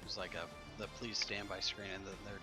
There's like the please stand by screen, and then there.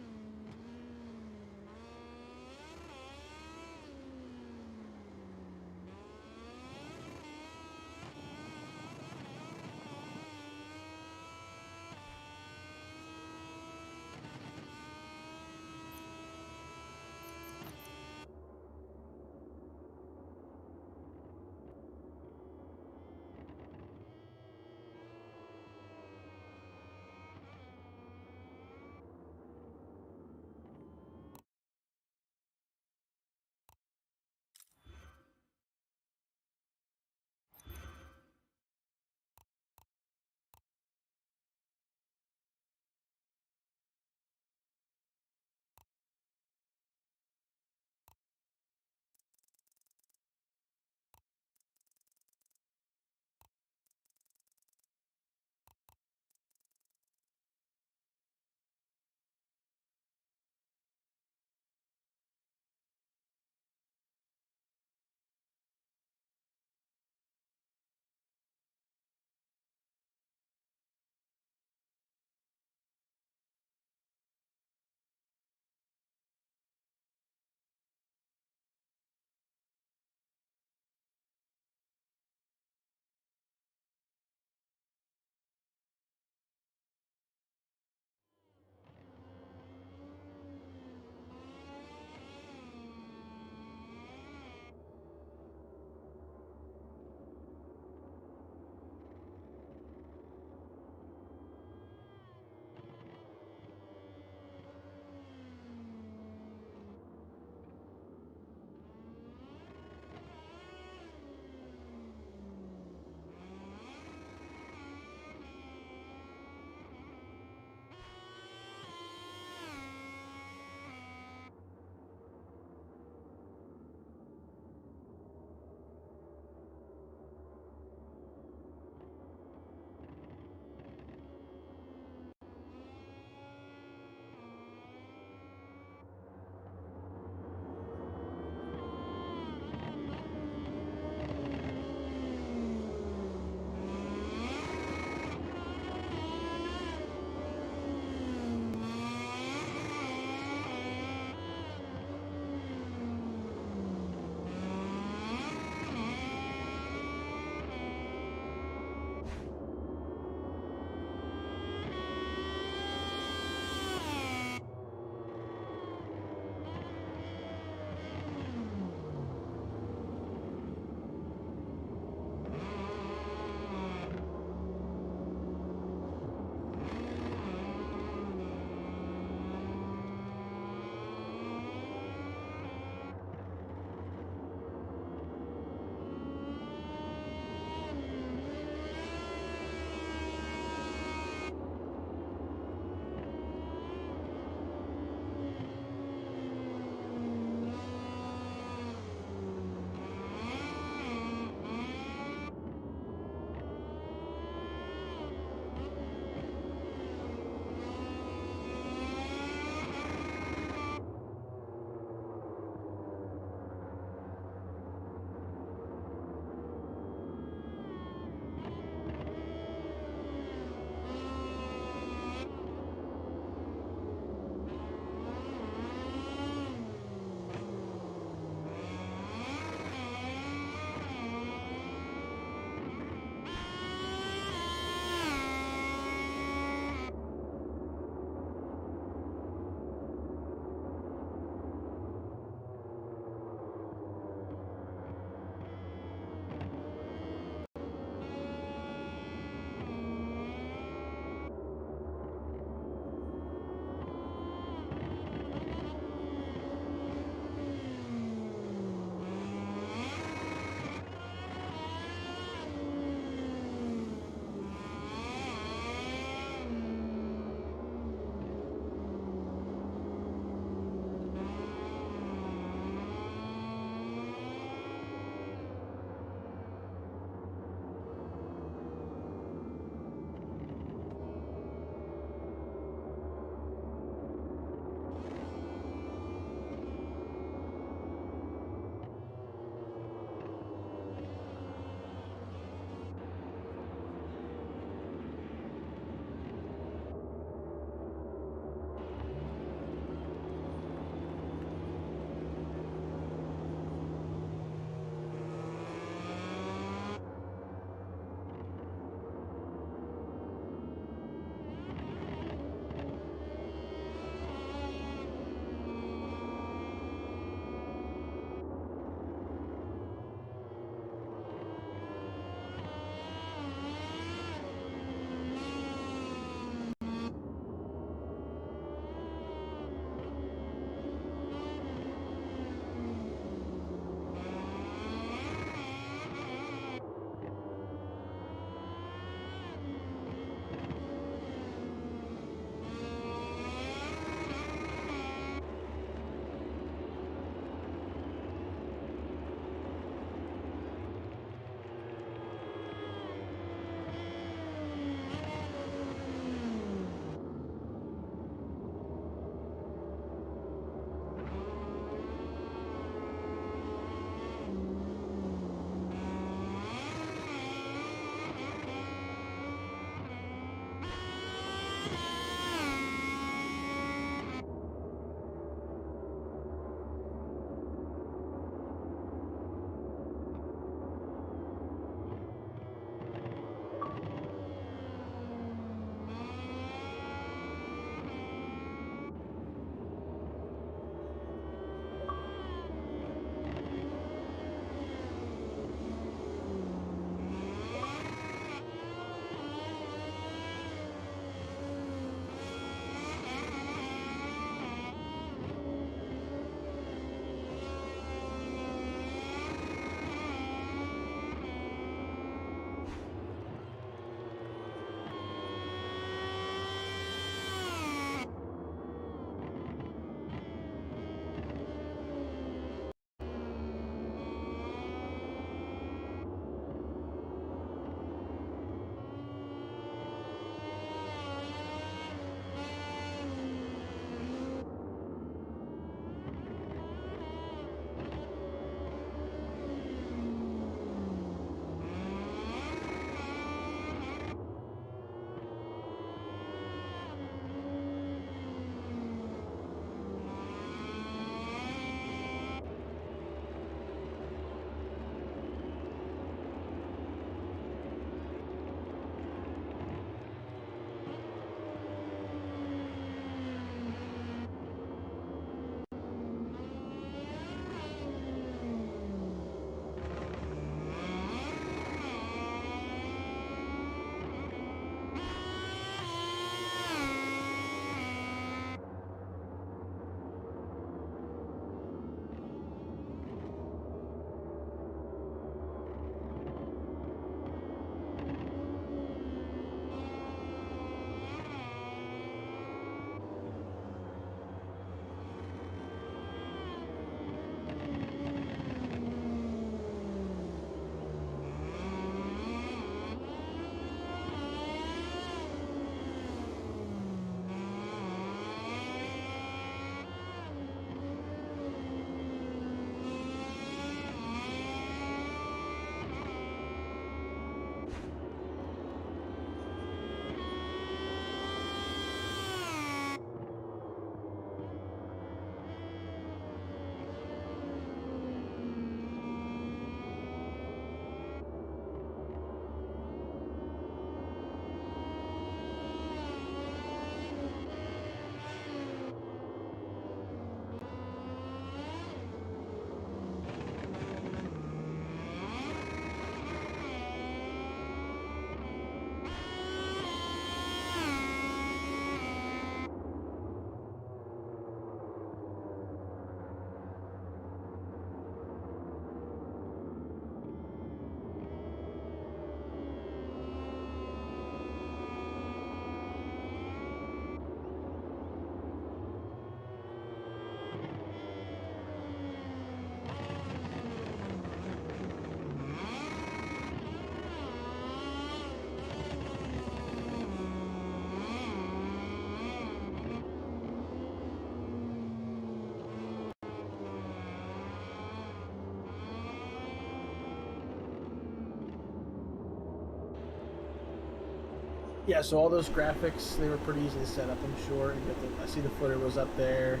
Yeah, so all those graphics, they were pretty easy to set up, I'm sure. I see the footer was up there.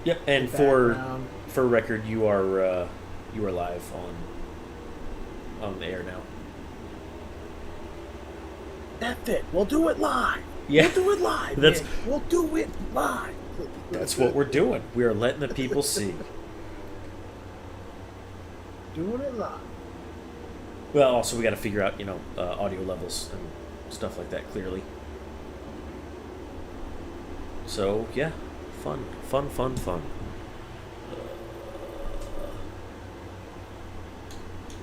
Yep, and for record, you are live on the air now. That's it. We'll do it live. Yeah. We'll do it live. We'll do it live. That's what we're doing. We are letting the people see. Doing it live. Well, also we got to figure out, audio levels and stuff like that clearly. So yeah, fun. Let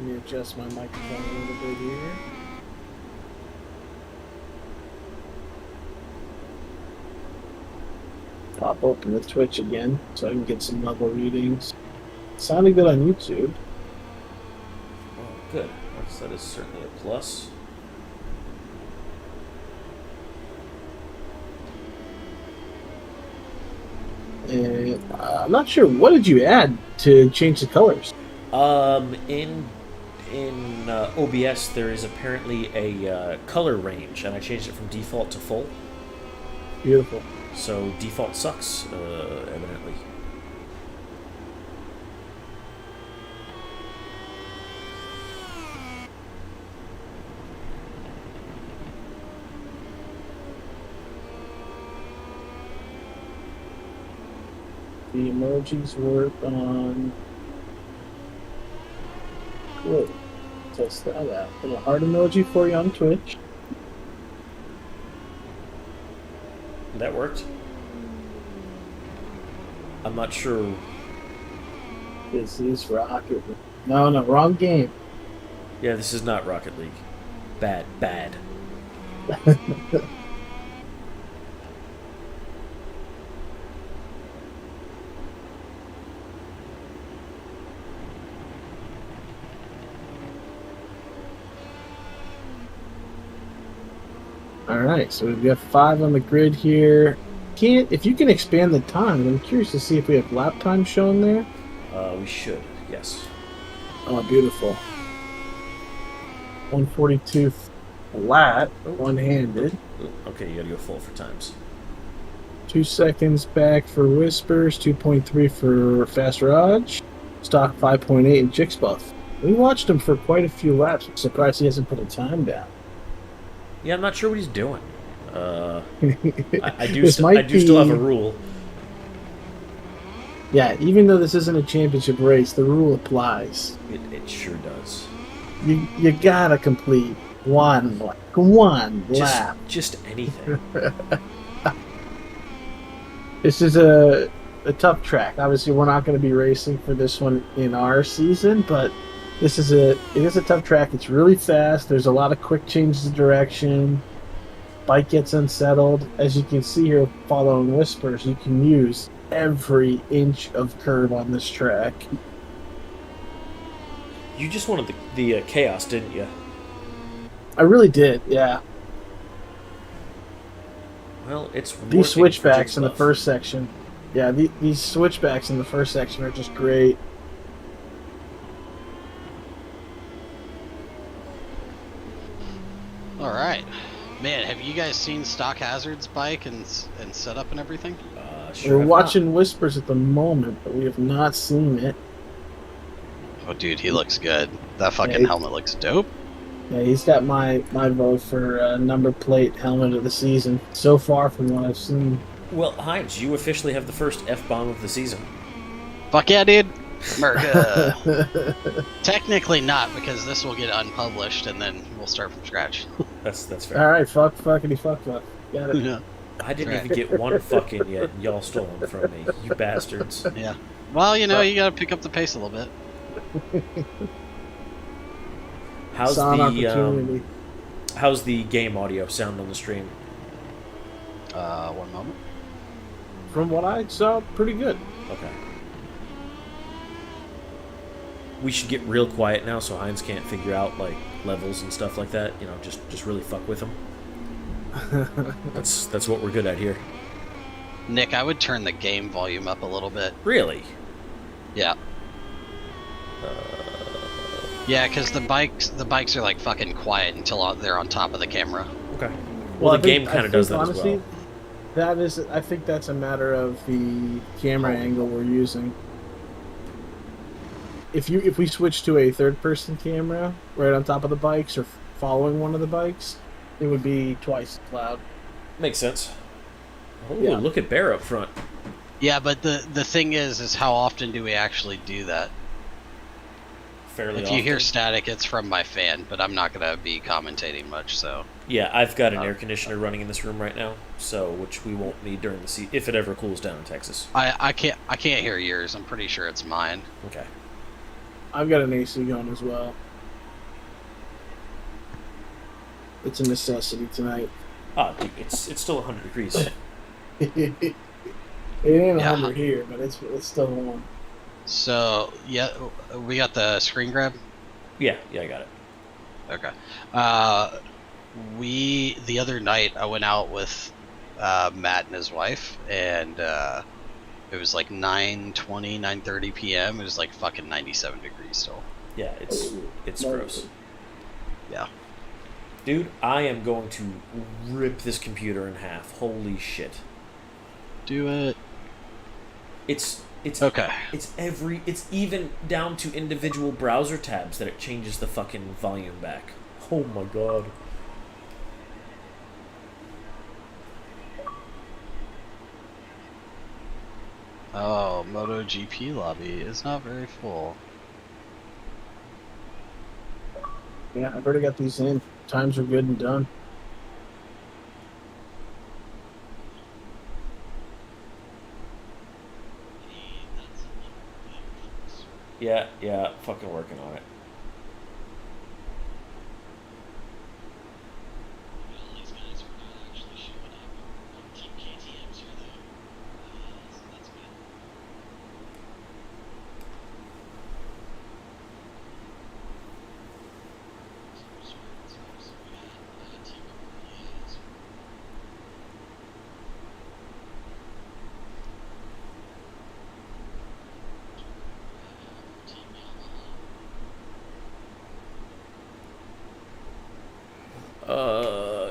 me adjust my microphone a little bit here. Pop open the Twitch again so I can get some level readings. Sounding good on YouTube. Oh, good. That is certainly a plus. And I'm not sure, what did you add to change the colors? In OBS there is apparently a color range, and I changed it from default to full. Beautiful. So default sucks, evidently. The emojis work on. Good. Test that out. Put a heart emoji for you on Twitch. That worked. I'm not sure. This is Rocket League. No, wrong game. Yeah, this is not Rocket League. Bad. Alright, so we've got 5 on the grid here. If you can expand the time, I'm curious to see if we have lap time shown there. We should, yes. Oh, beautiful. 142 flat, one-handed. Okay, you gotta go full for times. 2 seconds back for Whispers, 2.3 for Fast Raj, stock 5.8 in Jixbuff. We watched him for quite a few laps. I'm surprised he hasn't put a time down. Yeah, I'm not sure what he's doing. I do This still have a rule. Yeah, even though this isn't a championship race, the rule applies. It sure does. You gotta complete one lap. Just anything. This is a tough track. Obviously, we're not going to be racing for this one in our season, but it is a tough track. It's really fast. There's a lot of quick changes of direction. Bike gets unsettled. As you can see here, following Whispers, you can use every inch of curve on this track. You just wanted the chaos, didn't you? I really did, yeah. Well, it's these switchbacks in the first section. Yeah, these switchbacks in the first section are just great. All right, man. Have you guys seen Stock Hazard's bike and setup and everything? We're watching Whispers at the moment, but we have not seen it. Oh, dude, he looks good. That fucking helmet looks dope. Yeah, he's got my vote for number plate helmet of the season so far from what I've seen. Well, Heinz, you officially have the first F-bomb of the season. Fuck yeah, dude. Merga. Technically not, because this will get unpublished and then we'll start from scratch. That's fair. All right, fuckity fuck. Got it. Yeah. I didn't even get one fucking yet, and y'all stole them from me, you bastards. Yeah. Well, you gotta pick up the pace a little bit. How's the game audio sound on the stream? 1 moment. From what I saw, pretty good. Okay. We should get real quiet now so Heinz can't figure out like levels and stuff like that. Just really fuck with him. That's what we're good at here. Nick, I would turn the game volume up a little bit. Really? Yeah. Yeah, because the bikes are like fucking quiet until they're on top of the camera. Okay. Well, the game kind of does that honestly, as well. that is, I think that's a matter of the camera angle we're using. If we switch to a third person camera right on top of the bikes or following one of the bikes, it would be twice as loud. Makes sense. Oh, Yeah. look at Bear up front. Yeah, but the thing is how often do we actually do that? Fairly If often. you hear static, it's from my fan, but I'm not gonna be commentating much. So Yeah, I've got an air conditioner running in this room right now, so which we won't need during the season if it ever cools down in Texas. I can't hear yours. I'm pretty sure it's mine. Okay. I've got an AC going as well. It's a necessity tonight. Ah, dude, it's still 100 degrees. It ain't Yeah. 100 here, but it's still warm. So yeah, we got the screen grab. Yeah, I got it. Okay. The other night I went out with Matt and his wife, and it was like 9:20, 9:30 p.m. It was like fucking 97 degrees still. Yeah, it's gross. Yeah. Dude, I am going to rip this computer in half. Holy shit. Do it. It's Okay. It's even down to individual browser tabs that it changes the fucking volume back. Oh my god. Oh, MotoGP lobby is not very full. Yeah, I've already got these in. Times are good and done. Yeah, fucking working on it.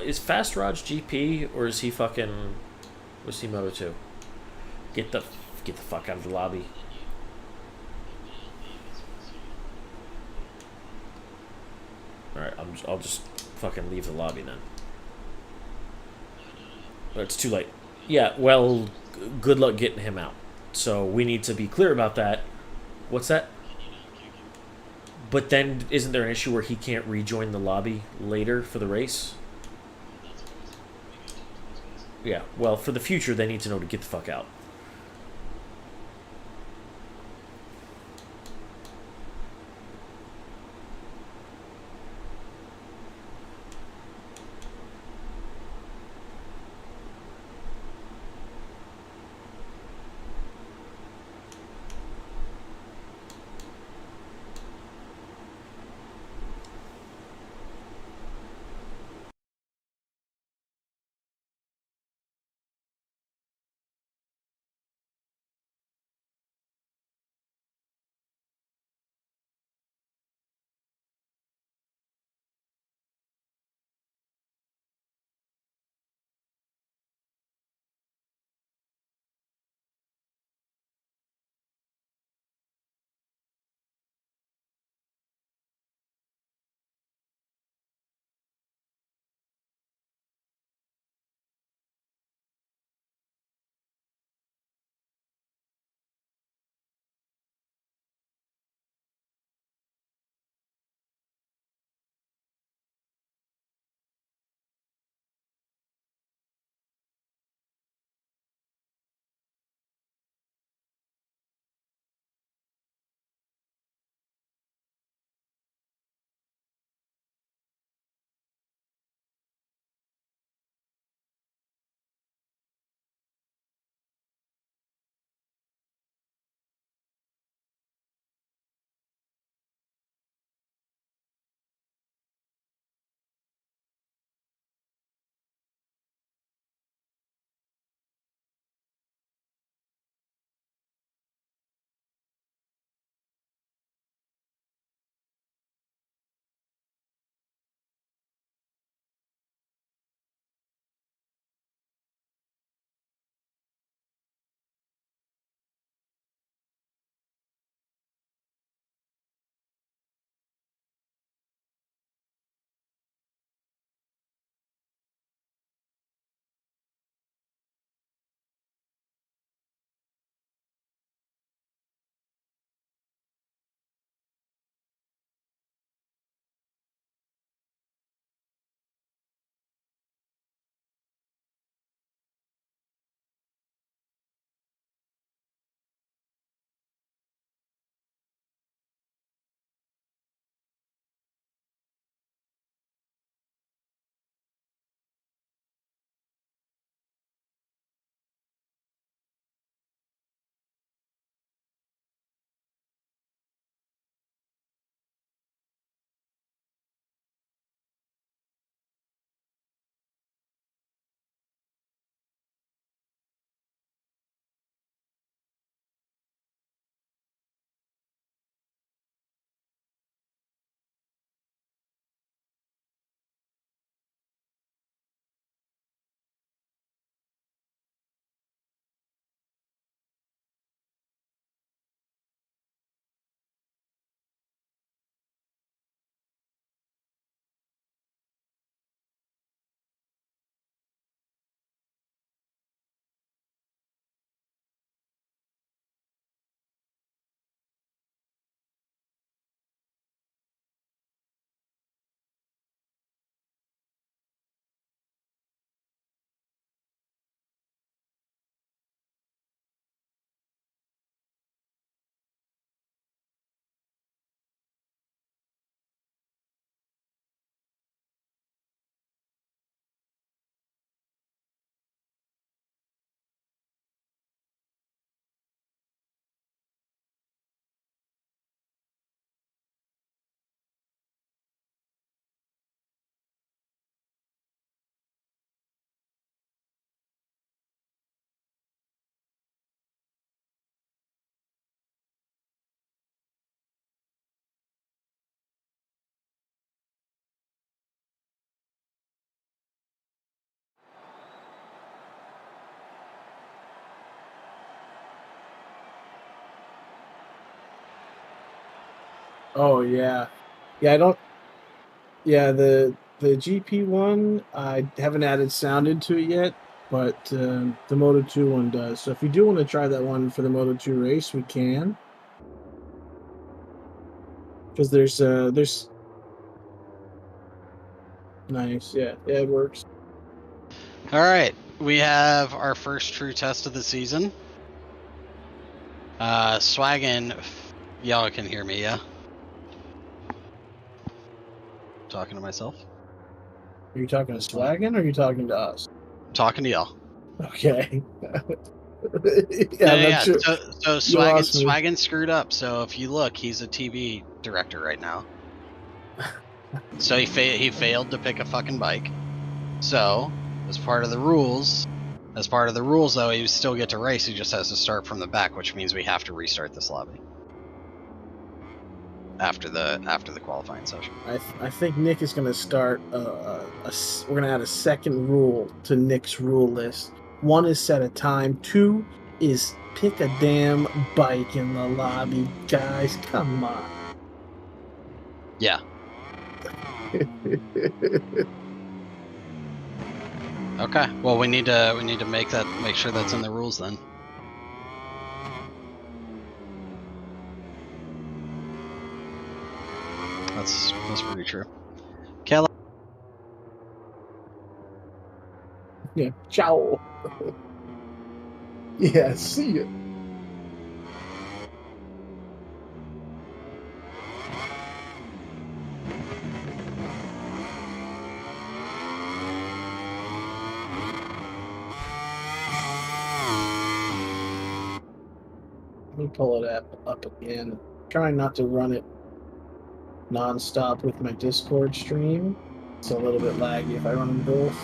Is Fast Raj GP or is he fucking? Was he Moto 2? Get the fuck out of the lobby. All right, I'll just fucking leave the lobby then. But it's too late. Yeah, well, good luck getting him out. So we need to be clear about that. What's that? But then, isn't there an issue where he can't rejoin the lobby later for the race? Yeah, well, for the future, they need to know to get the fuck out. Oh yeah, yeah. I don't. Yeah, the GP one, I haven't added sound into it yet, but the Moto 2 one does. So if you do want to try that one for the Moto 2 race, we can. Because there's nice, yeah, it works. All right, we have our first true test of the season. Swaggin, y'all can hear me, yeah? Talking to myself. Are you talking to Swaggin or are you talking to us? I'm talking to y'all. Okay. Yeah, I'm not sure. So You lost me. Swaggin screwed up. So if you look, he's a TV director right now. So he failed to pick a fucking bike. So as part of the rules, though, he still get to race. He just has to start from the back, which means we have to restart this lobby after the qualifying session. I think Nick is going to start. We're going to add a second rule to Nick's rule list. 1 is set a time. 2 is pick a damn bike in the lobby. Guys, come on. Yeah. Okay. Well, we need to make sure that's in the rules then. That's pretty true. Kelly. Yeah. Ciao. Yeah. See ya. Let me pull it up again. Trying not to run it non-stop with my Discord stream. It's a little bit laggy if I run them both.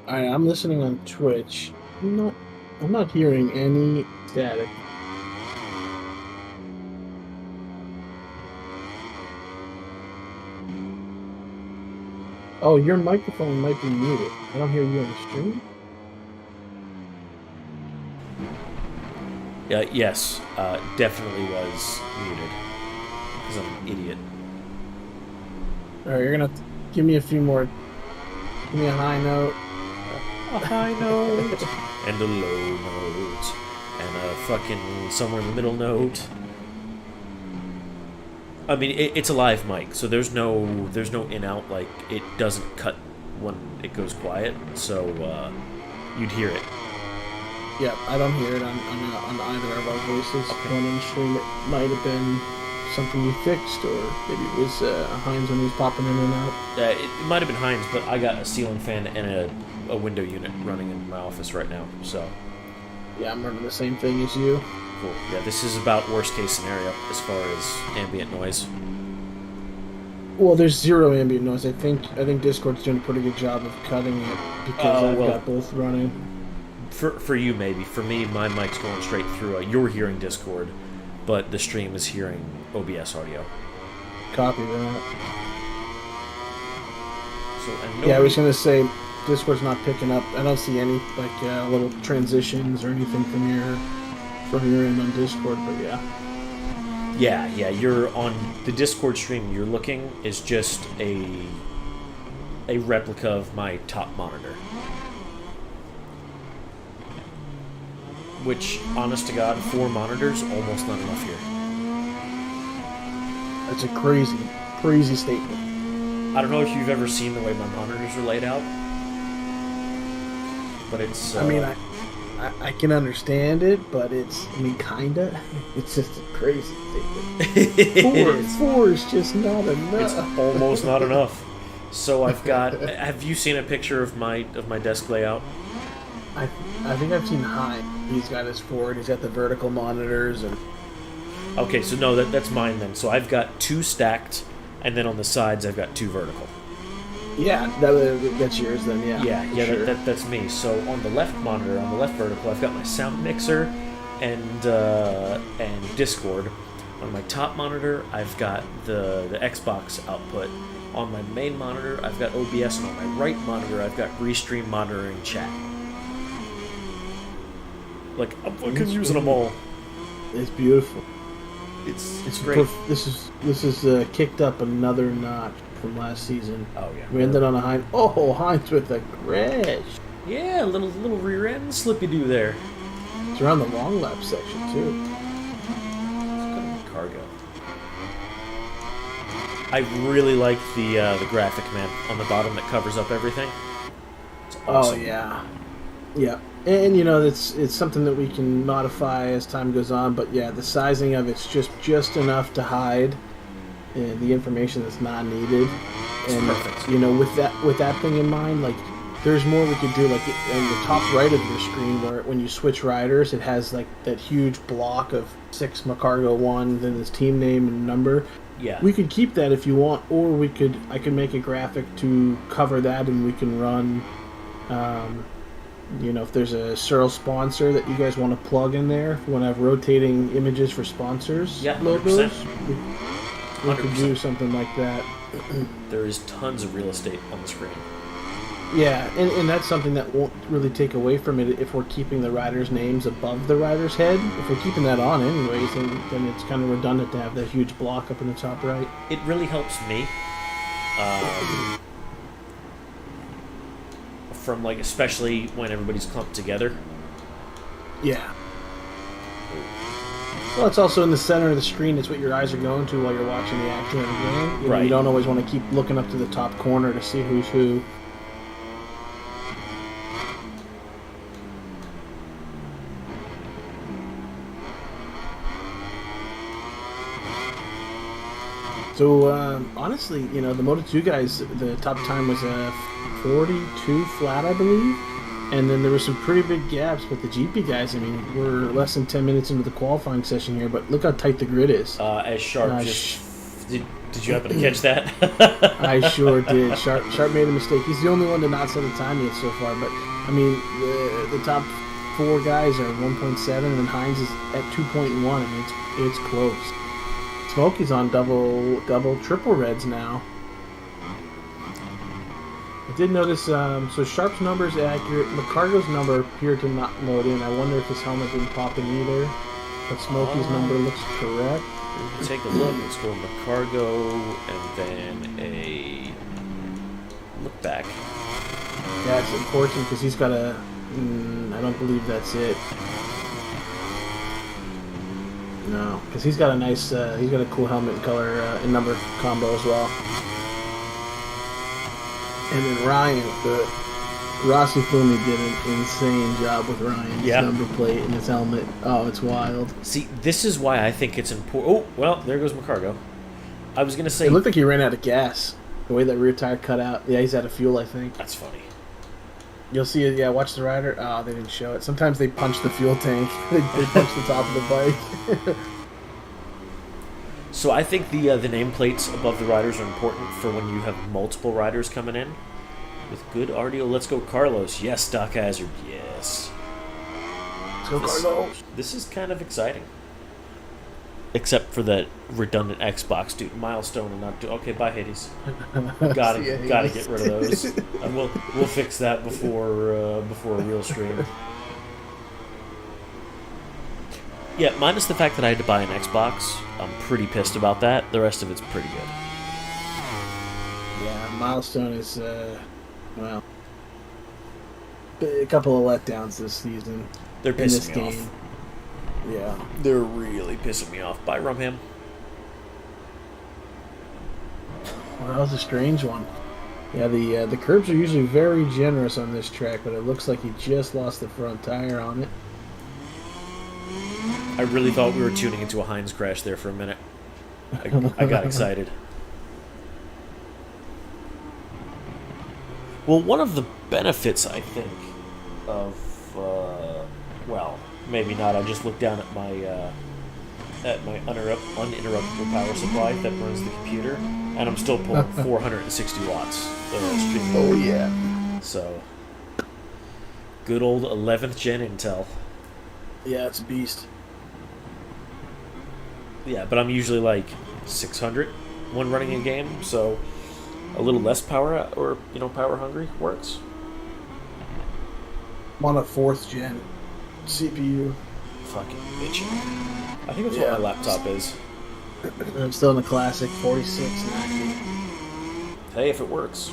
Alright, I'm listening on Twitch. I'm not hearing any static. Oh, your microphone might be muted. I don't hear you on the stream. Yes, definitely was muted. Because I'm an idiot. Alright, you're gonna have to give me a few more. Give me a high note. A high note. And a low note. And a fucking somewhere in the middle note. I mean, it's a live mic, so there's no in-out, like, it doesn't cut when it goes quiet, so you'd hear it. Yeah, I don't hear it on either of our voices. Okay. One on the stream, it might have been something you fixed, or maybe it was Heinz when he was popping in and out. It might have been Heinz, but I got a ceiling fan and a window unit running in my office right now, so... Yeah, I'm running the same thing as you. Cool. Yeah, this is about worst case scenario as far as ambient noise. Well, there's zero ambient noise. I think Discord's doing a pretty good job of cutting it because I've got both running. For you, maybe. For me, my mic's going straight through. You're hearing Discord, but the stream is hearing OBS audio. Copy that. So, yeah, I was gonna say Discord's not picking up. I don't see any like little transitions or anything from your end on Discord, but yeah. Yeah. You're on the Discord stream. You're looking is just a replica of my top monitor. Which, honest to God, 4 monitors, almost not enough here. That's a crazy statement. I don't know if you've ever seen the way my monitors are laid out, but it's... I mean, I can understand it, but kinda. It's just a crazy statement. Four is just not enough. It's almost not enough. So I've got... Have you seen a picture of my desk layout? I think I've seen Heinz. He's got his 4, and he's got the vertical monitors, and Okay, so no, that's mine then. So I've got 2 stacked, and then on the sides I've got 2 vertical. Yeah, that's yours then. Yeah, Sure. That's me. So on the left monitor, on the left vertical, I've got my sound mixer and Discord. On my top monitor, I've got the Xbox output. On my main monitor, I've got OBS, and on my right monitor, I've got Restream monitoring chat. Like, I'm fucking using them all. It's beautiful. It's great. This is kicked up another notch from last season. Oh yeah. We ended on a Heinz. Oh, Heinz with a crash. Yeah, a little rear end slippy do there. It's around the long lap section too. Cargo. I really like the graphic, man, on the bottom that covers up everything. It's awesome. Oh yeah, yeah. And you know, it's something that we can modify as time goes on. But yeah, the sizing of it's just enough to hide the information that's not needed. And perfect. You know, with that thing in mind, like there's more we could do. Like in the top right of your screen, where when you switch riders, it has like that huge block of 6 Macargo 1, then this team name and number. Yeah. We could keep that if you want, or I could make a graphic to cover that, and we can run. You know, if there's a SERL sponsor that you guys want to plug in there, if you want to have rotating images for sponsors, yeah, logos, 100%. we could do something like that. There is tons of real estate on the screen. Yeah, and that's something that won't really take away from it if we're keeping the riders' names above the rider's head. If we're keeping that on anyways, then it's kind of redundant to have that huge block up in the top right. It really helps me. From like, especially when everybody's clumped together. Yeah. Well, it's also in the center of the screen. It's what your eyes are going to while you're watching the action of the game. Right. You don't always want to keep looking up to the top corner to see who's who. So, honestly, you know, the Moto2 guys, the top time was 42 flat, I believe. And then there were some pretty big gaps, but the GP guys, I mean, we're less than 10 minutes into the qualifying session here, but look how tight the grid is. As Sharp did you happen to catch that? I sure did. Sharp made a mistake. He's the only one to not set a time yet so far, but, I mean, the top 4 guys are 1.7, and Heinz is at 2.1. I mean, it's close. Smokey's on double, triple reds now. I did notice, so Sharp's number is accurate. McCargo's number appeared to not load in. I wonder if his helmet didn't pop in either. But Smokey's number looks correct. Take a look. Let's go McCargo and then a look back. Yeah, it's unfortunate because he's got a... I don't believe that's it. No, because he's got a nice, he's got a cool helmet color and number combo as well. And then Ryan, Rossi Fumi did an insane job with Ryan's number plate and his helmet. Oh, it's wild. See, this is why I think it's important. Oh, well, there goes McCargo. I was going to say... It looked like he ran out of gas. The way that rear tire cut out. Yeah, he's out of fuel, I think. That's funny. You'll see it, yeah, watch the rider. Oh, they didn't show it. Sometimes they punch the fuel tank. they punch the top of the bike. So I think the nameplates above the riders are important for when you have multiple riders coming in. With good RDO, let's go Carlos. Yes, Doc Hazard. Yes. Let's go Carlos. This is kind of exciting. Except for that redundant Xbox, dude. Milestone and not do. Okay, bye Hades. Gotta get rid of those. And we'll fix that before a real stream. Yeah, minus the fact that I had to buy an Xbox, I'm pretty pissed about that. The rest of it's pretty good. Yeah, Milestone is well, a couple of letdowns this season. They're pissing me off. Yeah, they're really pissing me off. Bye, Rumham. Well, that was a strange one. Yeah, the curbs are usually very generous on this track, but it looks like he just lost the front tire on it. I really thought we were tuning into a Heinz crash there for a minute. I got excited. Well, one of the benefits, I think, of well, maybe not. I just looked down at at my uninterruptible power supply that runs the computer, and I'm still pulling 460 watts stream. Oh yeah. So, good old 11th gen Intel. Yeah, it's a beast. Yeah, but I'm usually like 600 when running a game, so a little less power or power hungry works. I'm on a 4th gen CPU. Fucking bitchin'. I think that's what my laptop is. I'm still in the classic 4690. Hey, if it works.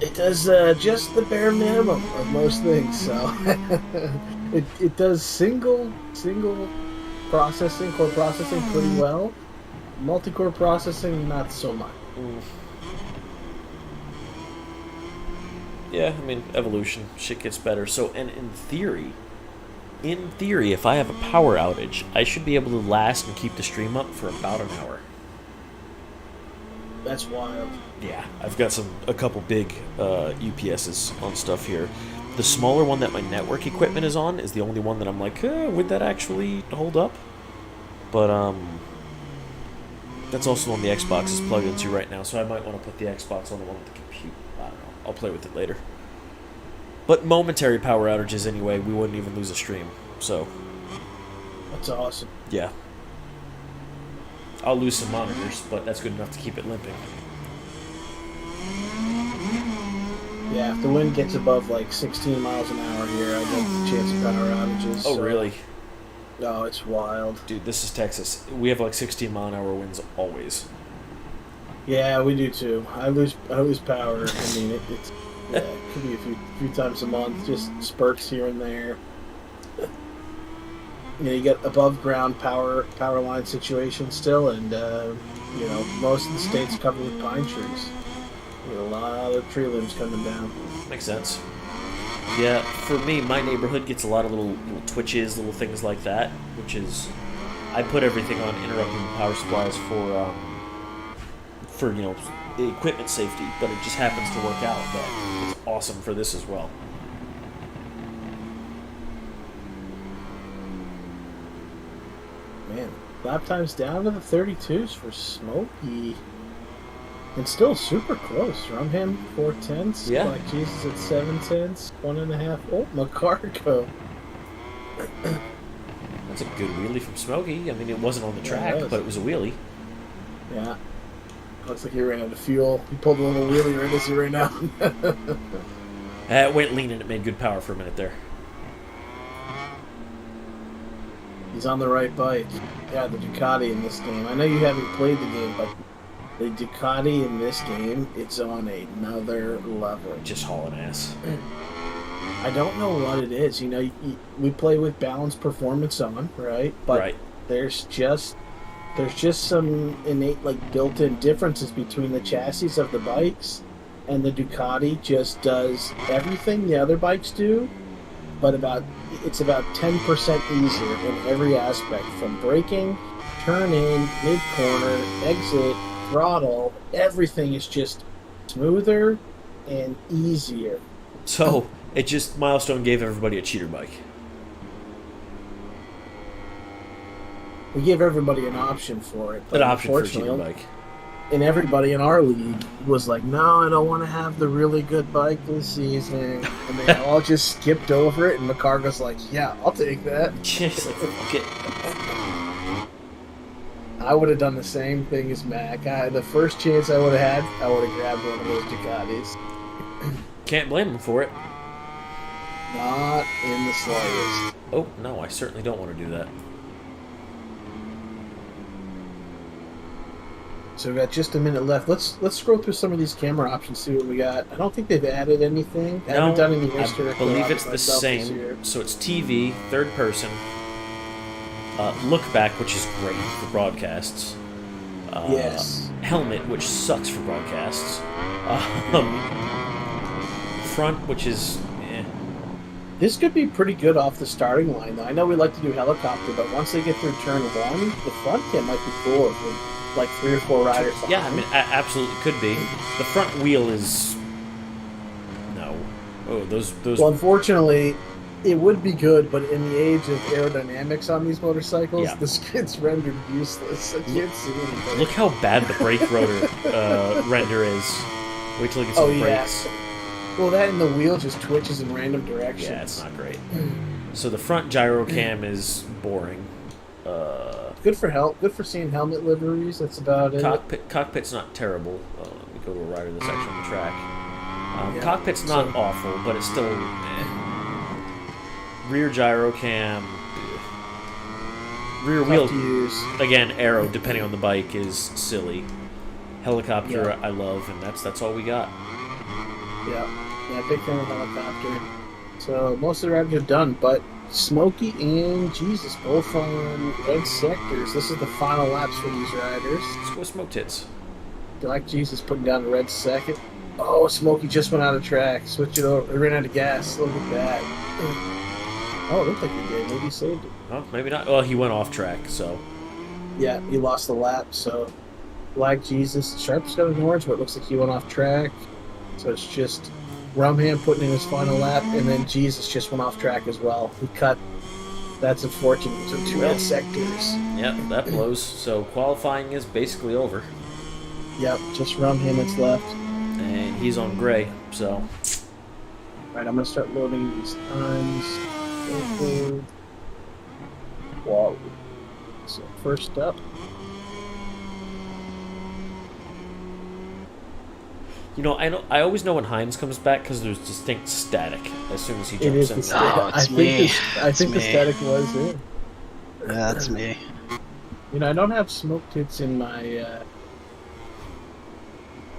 It does just the bare minimum of most things, so it does single core processing pretty well. Multi-core processing, not so much. Yeah, I mean, evolution, shit gets better. So, and in theory, if I have a power outage, I should be able to last and keep the stream up for about an hour. That's wild. Yeah, I've got a couple big UPSs on stuff here. The smaller one that my network equipment is on is the only one that I'm like, would that actually hold up? But that's also on the Xbox is plugged into right now, so I might want to put the Xbox on the one with the computer. I don't know. I'll play with it later. But momentary power outages anyway, we wouldn't even lose a stream. So that's awesome. Yeah. I'll lose some monitors, but that's good enough to keep it limping. Yeah, if the wind gets above like 16 miles an hour here, I get the chance of power outages. Oh, really? No, it's wild. Dude, this is Texas. We have like 16 mile an hour winds always. Yeah, we do too. I lose power. I mean, it could be a few times a month, just spurts here and there. You get above ground power line situation still, and most of the state's covered with pine trees. A lot of tree limbs coming down. Makes sense. Yeah, for me, my neighborhood gets a lot of little twitches, little things like that, which is, I put everything on interrupting power supplies for equipment safety, but it just happens to work out that it's awesome for this as well. Man, lap time's down to the 32s for Smokey. And still super close. Rumham 4/10. Yeah. Black Jesus at 7/10. 1.5. Oh, McCargo. That's a good wheelie from Smokey. I mean, it wasn't on the track, but it was a wheelie. Yeah. Looks like he ran out of fuel. He pulled a little wheelie right as he ran out. It went lean and it made good power for a minute there. He's on the right bike. Yeah, the Ducati in this game. I know you haven't played the game, but the Ducati in this game, it's on another level. Just hauling ass. I don't know what it is. We play with balanced performance on, right? But right. There's just some innate, built-in differences between the chassis of the bikes, and the Ducati just does everything the other bikes do, but it's about 10% easier in every aspect, from braking, turn in, mid-corner, exit, throttle. Everything is just smoother and easier. So, Milestone gave everybody a cheater bike. We give everybody an option for it. An option for a cheater bike. And everybody in our league was like, no, I don't want to have the really good bike this season. And they all just skipped over it, and McCargo's like, yeah, I'll take that. Just like, fuck it. I would have done the same thing as Mac. The first chance I would have had, I would have grabbed one of those Ducatis. Can't blame him for it. Not in the slightest. Oh, no, I certainly don't want to do that. So we've got just a minute left. Let's scroll through some of these camera options, see what we got. I don't think they've added anything. I haven't done any history. I believe it's the same. So it's TV, third person, look back, which is great for broadcasts. Yes. Helmet, which sucks for broadcasts. Front, which is This could be pretty good off the starting line, though. I know we like to do helicopter, but once they get through turn one, the front kit might be cool with 3 or 4 riders. Yeah, I mean, absolutely could be. The front wheel is no. Oh, those. Well, unfortunately, It would be good, but in the age of aerodynamics on these motorcycles, Yeah. the skid's rendered useless. I can't see anything. Look how bad the brake rotor render is. Wait till it gets Oh, on the yeah. brakes. Well, that and the wheel just twitches in random directions. Yeah, it's not great. So the front gyro cam is boring. Good for help. Good for seeing helmet liveries. That's about it. Cockpit's not terrible. Let me go to a rider that's actually on the track. Yeah. Cockpit's not So- awful, but it's still rear gyro cam. Rear Tough wheel to use. again, arrow depending on the bike is silly. Helicopter Yeah. I love, and that's all we got. Yeah, big fan of helicopter. So most of the riders are done, but Smokey and Jesus both on red sectors. This is the final laps for these riders. Let's go smoke tits. Like Jesus putting down the red second. Oh, Smokey just went out of track. Switch it over. He ran out of gas. Look at that. Oh, it looked like he did. Maybe he saved it. Oh, maybe not. Well, he went off track, so Yeah, he lost the lap. So, like Jesus, Sharp's got an orange, but it looks like he went off track. So it's just Rumham putting in his final lap, and then Jesus just went off track as well. He cut. That's unfortunate. So two red sectors. yeah, that blows. So qualifying is basically over, Yep, just Rumham that's left. and he's on gray. So Right, I'm gonna start loading these times. Wow. So first up, I always know when Hines comes back because there's distinct static as soon as he it jumps is in. the there. static. Oh, it's I me. think the me. static was it. That's me. I don't have smoke tits in my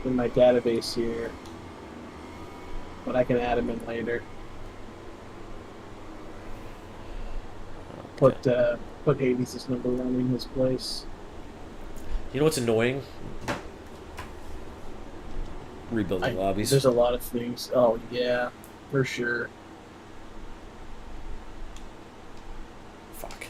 database here, but I can add them in later. Put Hades' number one in his place. You know what's annoying? Rebuilding lobbies. There's a lot of things. Oh yeah, for sure. Fuck.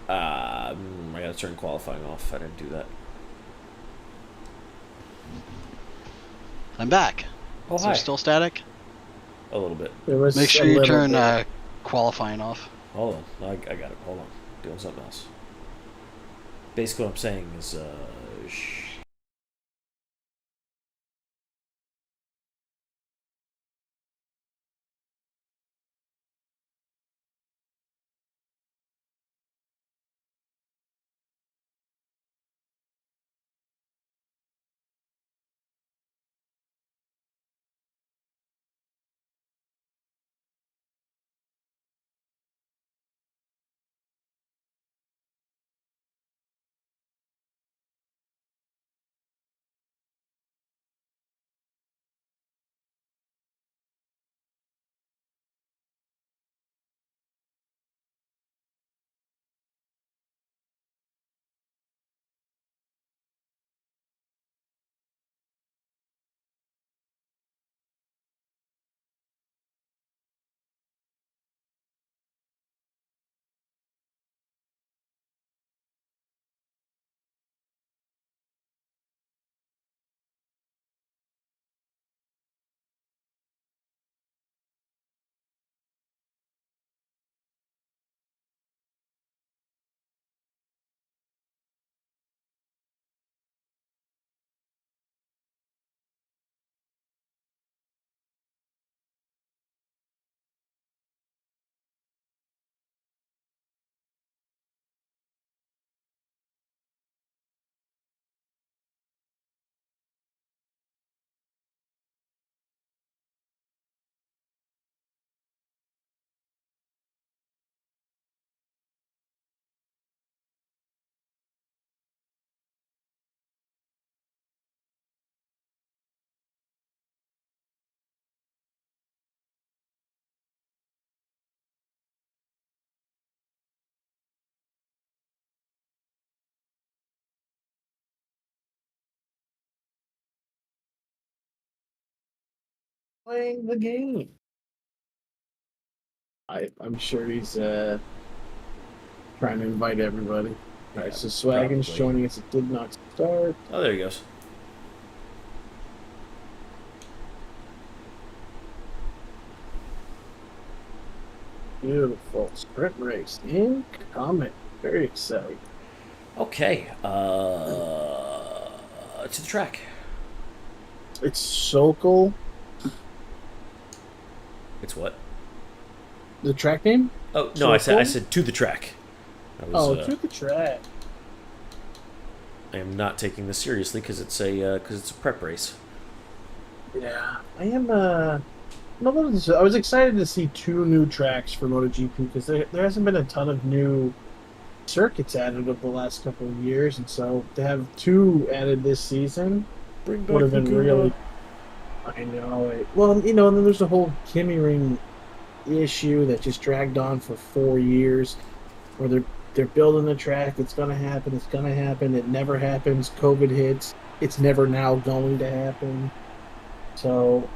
I gotta turn qualifying off. I didn't do that. I'm back. Oh, Is there hi. still static? A little bit. There was Make sure a you little turn bit. qualifying off. Hold on. I got it. Hold on. Doing something else. Basically, what I'm saying is, Playing the game. I'm sure he's trying to invite everybody. All right, Yeah, so Swaggins probably. joining us. It did not start. Oh, there he goes. Beautiful sprint race incoming. Very exciting. Okay. To the track. It's Sokol. It's what? The track name? Oh no, I Sokol? said to the track. To the track. I am not taking this seriously because it's a prep race. Yeah, I am. I was excited to see 2 new tracks for MotoGP because there hasn't been a ton of new circuits added over the last couple of years, and so to have 2 added this season Bring would back have been Laguna. really. I know it. Well, and then there's the whole Kimmy Ring issue that just dragged on for 4 years, where they're building the track. It's gonna happen. It's gonna happen. It never happens. COVID hits. It's never now going to happen. So,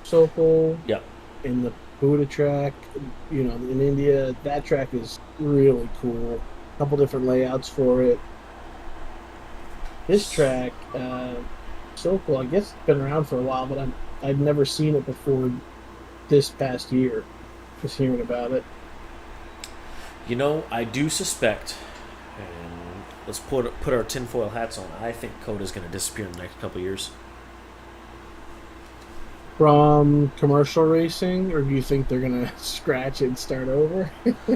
Sokol Yep. in the Buddha track, in India, that track is really cool. A couple different layouts for it. This track, Sokol, I guess it's been around for a while, but I'd never seen it before this past year. Just hearing about it. I do suspect, and let's put our tinfoil hats on. I think Coda's going to disappear in the next couple of years. From commercial racing, or do you think they're gonna scratch it and start over?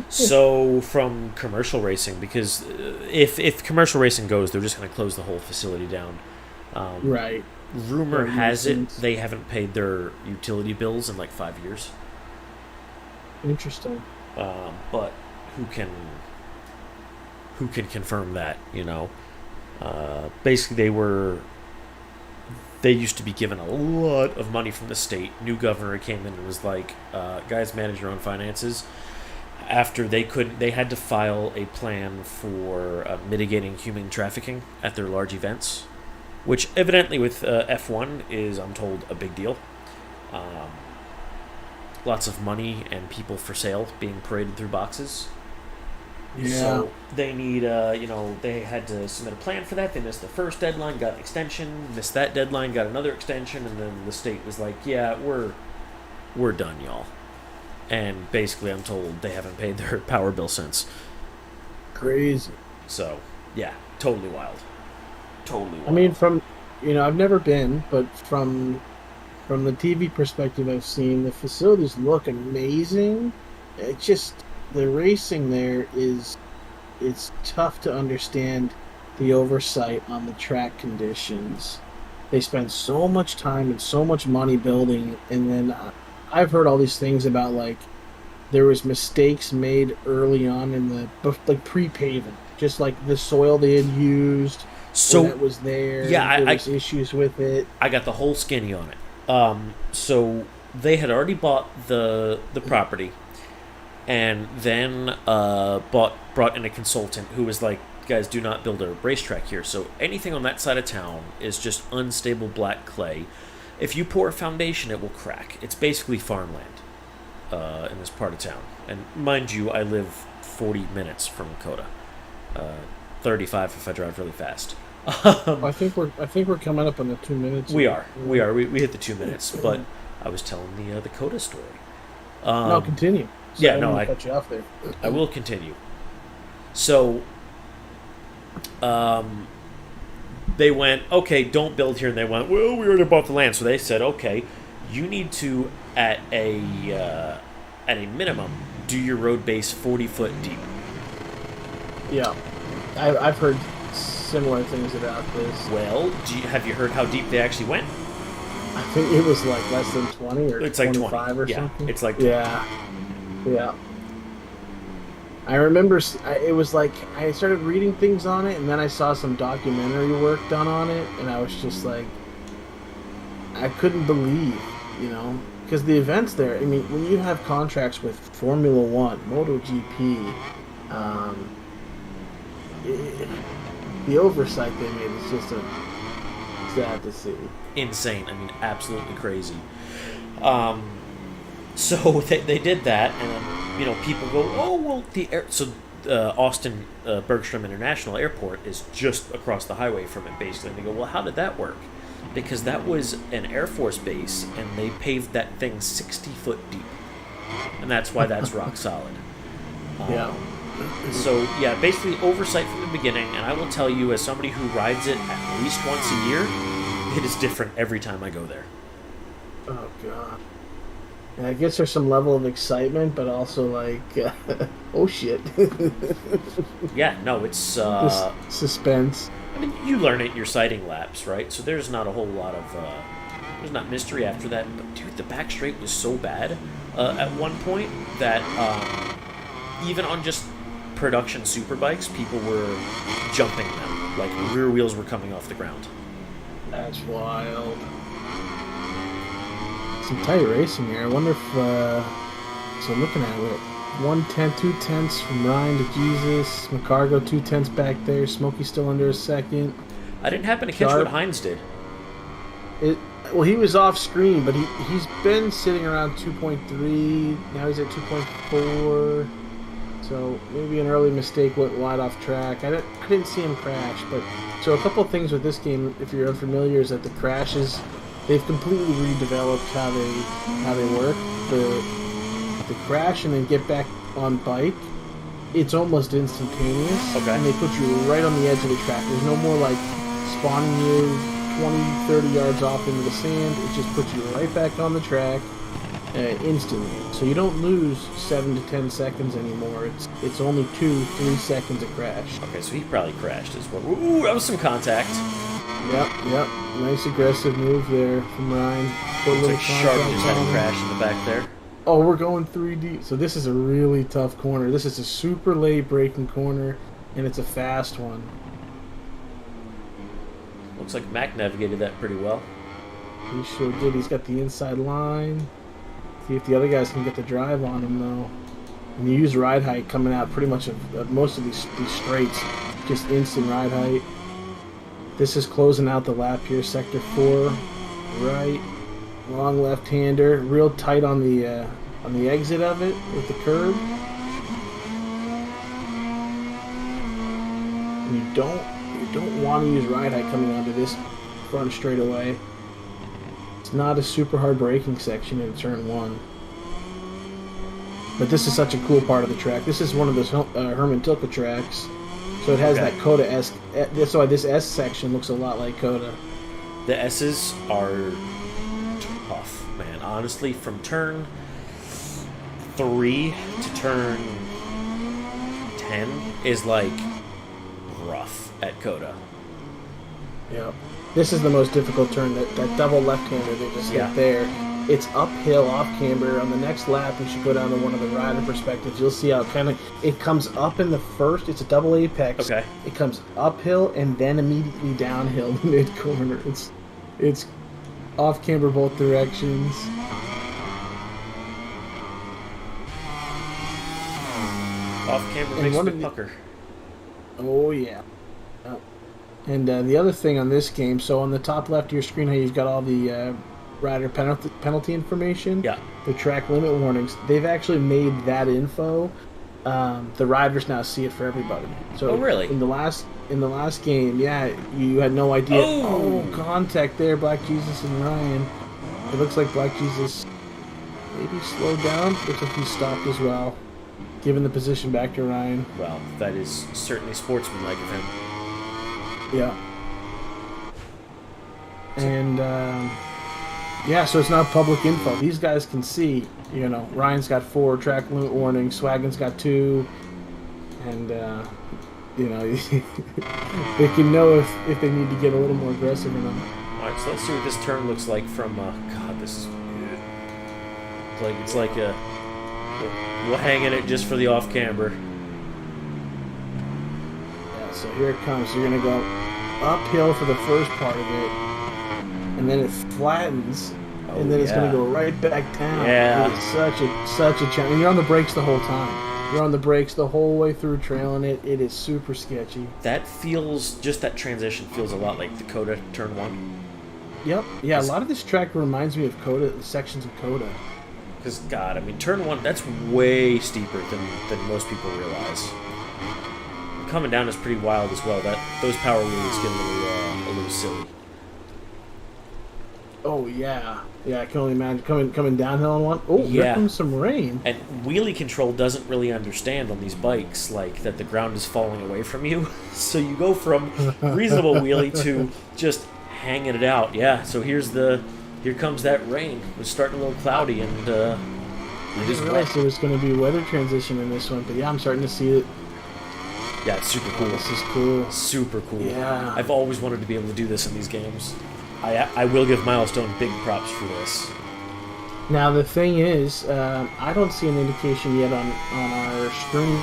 So from commercial racing, because if commercial racing goes, they're just going to close the whole facility down. Right. Rumor That has makes it sense. they haven't paid their utility bills in like 5 years. Interesting. But who can confirm that? Basically they used to be given a lot of money from the state. New governor came in and was like, guys, manage your own finances. After they had to file a plan for mitigating human trafficking at their large events, which evidently with F1 is, I'm told, a big deal. Lots of money and people for sale being paraded through boxes. Yeah. So they need, they had to submit a plan for that. They missed the first deadline, got an extension. Missed that deadline, got another extension, and then the state was like, "Yeah, we're done, y'all." And basically, I'm told they haven't paid their power bill since. Crazy. So yeah, totally wild. Totally wild. I mean, I've never been, but from the TV perspective I've seen, the facilities look amazing. It just the racing there it's tough to understand the oversight on the track conditions. They spend so much time and so much money building, and then I've heard all these things about like there was mistakes made early on in like pre-paving, just like the soil they had used. So when it was there. Yeah, there was issues with it. I got the whole skinny on it. So they had already bought the property, and then brought in a consultant who was like, "Guys, do not build a racetrack here. So anything on that side of town is just unstable black clay. If you pour a foundation, it will crack. It's basically farmland in this part of town. And mind you, I live 40 minutes from Kota, 35 if I drive really fast." I think we're coming up on the 2 minutes. We hit the 2 minutes, but I was telling the Kota story. No, continue. Yeah, no, I cut you off there. I will continue. So, they went, okay, don't build here, and they went, well, we already bought the land, so they said, okay, you need to at a minimum do your road base 40 foot deep. Yeah, I've heard similar things about this. Well, have you heard how deep they actually went? I think it was like less than 20 or It's like 25 20. or Yeah, something. it's like 20. Yeah. I remember it was like I started reading things on it, and then I saw some documentary work done on it, and I was just like, I couldn't believe, because the events there. I mean, when you have contracts with Formula One, MotoGP, the oversight they made is just sad to see. Insane. I mean, absolutely crazy. So they did that, and you know, people go, oh well, the air. So Austin Bergstrom International Airport is just across the highway from it, basically. And they go, well, how did that work? Because that was an Air Force base, and they paved that thing 60 foot deep, and that's why that's rock solid. Yeah. So yeah, basically oversight from the beginning, and I will tell you, as somebody who rides it at least once a year, it is different every time I go there. Oh god. And I guess there's some level of excitement, but also like, oh shit. Yeah, no, it's This suspense. I mean, you learn it in your sighting laps, right? So there's not a whole lot of there's not mystery after that. But dude, the back straight was so bad at one point that even on just production superbikes, people were jumping them, like rear wheels were coming off the ground. That's wild. Some tight racing here. I wonder if, so looking at it, 1/10, 2/10 from Ryan to Jesus, McCargo 2/10 back there, Smokey still under a second. I didn't happen to catch what Hines did. Well, he was off screen, but he's been sitting around 2.3, now he's at 2.4, so maybe an early mistake went wide off track. I didn't see him crash, but, so a couple of things with this game, if you're unfamiliar, is that the crashes, they've completely redeveloped how they work. The crash and then get back on bike, it's almost instantaneous. Okay. And they put you right on the edge of the track. There's no more like spawning you 20, 30 yards off into the sand. It just puts you right back on the track instantly. So you don't lose 7 to 10 seconds anymore. It's only 2-3 seconds of crash. Okay, so he probably crashed as well. Ooh, that was some contact. Yep. Nice aggressive move there from Ryan. Looks like Sharp just had a crash in the back there. Oh, we're going 3D. So this is a really tough corner. This is a super late braking corner, and it's a fast one. Looks like Mac navigated that pretty well. He sure did. He's got the inside line. See if the other guys can get the drive on him, though. And you use ride height coming out pretty much of most of these straights. Just instant ride height. This is closing out the lap here. Sector 4. Right. Long left-hander. Real tight on the exit of it with the curb. And you don't want to use ride height coming onto this front straightaway. It's not a super hard braking section in turn 1. But this is such a cool part of the track. This is one of those Herman Tilke tracks. So it has that Coda-esque. That's why this S section looks a lot like Coda. The S's are tough, man. Honestly, from turn 3 to turn 10 is like rough at Coda. Yeah. This is the most difficult turn. That double left-hander they just hit there. It's uphill off camber. On the next lap, you should go down to one of the rider perspectives. You'll see how it comes up in the first. It's a double apex. Okay. It comes uphill and then immediately downhill mid corner. It's off camber both directions. Off camber makes a pucker. Oh yeah. And the other thing on this game, so on the top left of your screen, how you've got all the rider penalty information. Yeah. The track limit warnings. They've actually made that info. The riders now see it for everybody. So really? In the last game, yeah, you had no idea. Oh, contact there, Black Jesus and Ryan. It looks like Black Jesus maybe slowed down. Looks like he stopped as well, giving the position back to Ryan. Well, that is certainly sportsmanlike of him. Yeah. And yeah, so it's not public info. These guys can see, Ryan's got 4 track limit warnings, Swagon's got 2, and they can know if they need to get a little more aggressive or not. All right, so let's see what this turn looks like from. God, this is it's like a. We'll hang in it just for the off camber. Yeah, so here it comes. You're gonna go uphill for the first part of it, and then it flattens, and then it's gonna go right back down. Yeah, it's such a challenge. And you're on the brakes the whole time. You're on the brakes the whole way through trailing it. It is super sketchy. That transition feels a lot like the Coda turn 1. Yep. Yeah, a lot of this track reminds me of Coda, sections of Coda. Because, God, I mean, turn 1, that's way steeper than most people realize. Coming down is pretty wild as well. Those power wheelies get a little silly. Oh, yeah. Yeah, I can only imagine coming downhill on one. Oh, Yeah. here comes some rain. And wheelie control doesn't really understand on these bikes, like, that the ground is falling away from you. So you go from reasonable wheelie to just hanging it out. Yeah, so here comes that rain. It was starting a little cloudy, and I didn't realize there was going to be weather transition in this one, but yeah, I'm starting to see it. Yeah, it's super cool. This is cool. Super cool. Yeah. I've always wanted to be able to do this in these games. I will give Milestone big props for this. Now the thing is, I don't see an indication yet on our screen.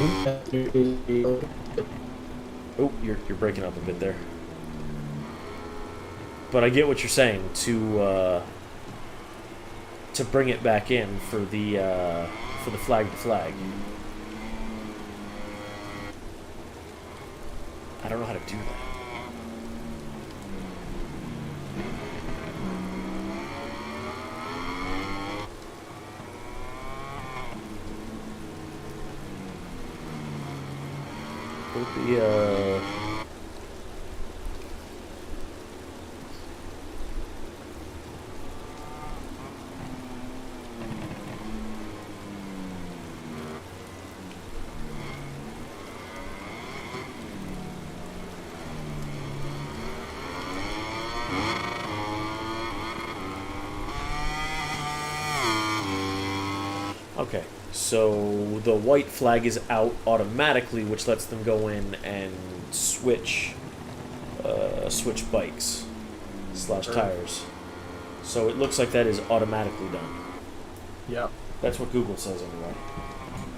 Oh, you're breaking up a bit there. But I get what you're saying to bring it back in for the flag to flag. I don't know how to do that. Okay, so the white flag is out automatically, which lets them go in and switch bikes / tires. So it looks like that is automatically done. Yep. That's what Google says anyway.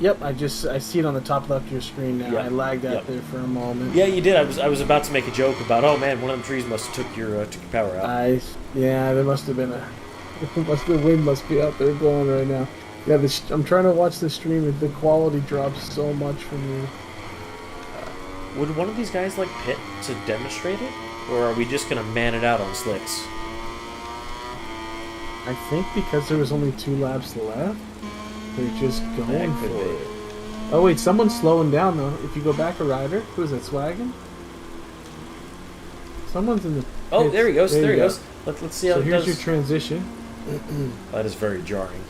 Yep, I see it on the top left of your screen now. Yep. I lagged out there for a moment. Yeah, you did. I was about to make a joke about, oh man, one of them trees must have took your power out. Yeah, there must have been the wind must be out there blowing right now. Yeah, I'm trying to watch the stream and the quality drops so much for me. Would one of these guys like pit to demonstrate it, or are we just gonna man it out on slicks? I think because there was only 2 laps left, they're just going for it. Oh wait, someone's slowing down though. If you go back a rider, who is that, Swaggin? Someone's in the pits. Oh, there he goes. There he goes. Let's see how so it here's does. your transition. That is very jarring.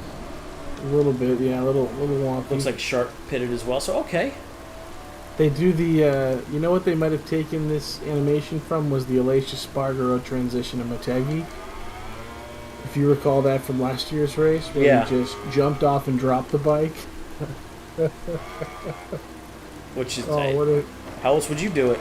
A little bit, yeah, a little wonky. Looks like Shark pitted as well. So okay. They do the, you know what they might have taken this animation from was the Alicia Spargaro transition of Motegi. If you recall that from last year's race, where he just jumped off and dropped the bike. Which is, how else would you do it?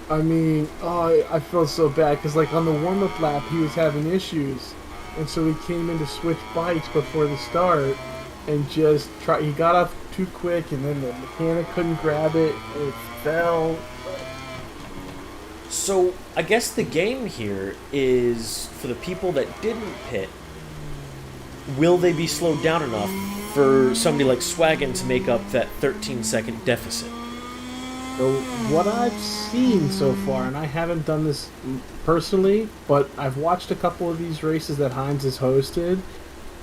I mean, I felt so bad because like on the warm-up lap he was having issues, and so he came in to switch bikes before the start, and just he got off too quick, and then the mechanic couldn't grab it, and it fell. So I guess the game here is for the people that didn't pit. Will they be slowed down enough for somebody like Swaggin to make up that 13-second deficit? So what I've seen so far, and I haven't done this personally, but I've watched a couple of these races that Heinz has hosted,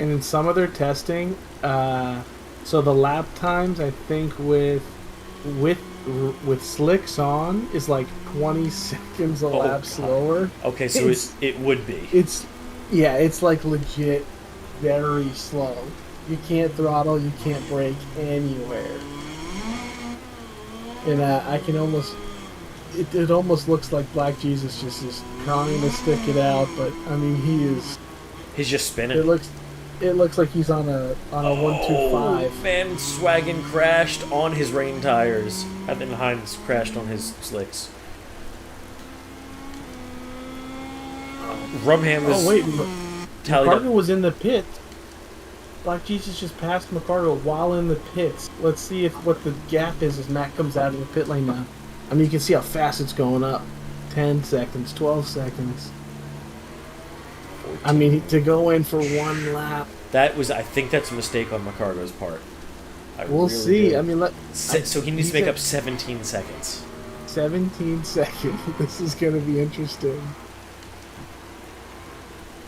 and in some of their testing, so the lap times I think with slicks on is like 20 seconds a lap slower. Okay, so it would be. It's like legit very slow. You can't throttle, you can't brake anywhere. And I can almost... It almost looks like Black Jesus just is trying to stick it out, but I mean he's just spinning. It looks like he's on a 125. Man, Swaggin crashed on his rain tires. I think Heinz crashed on his slicks. Rumham is... Oh wait, McCargo was in the pit. Black Jesus just passed McCargo while in the pits. Let's see what the gap is as Matt comes out of the pit lane now. I mean, you can see how fast it's going up. 10 seconds, 12 seconds. 14. I mean, to go in for one lap. I think that's a mistake on McCargo's part. We'll see. Do. I mean, so he needs to make up 17 seconds. 17 seconds. This is going to be interesting.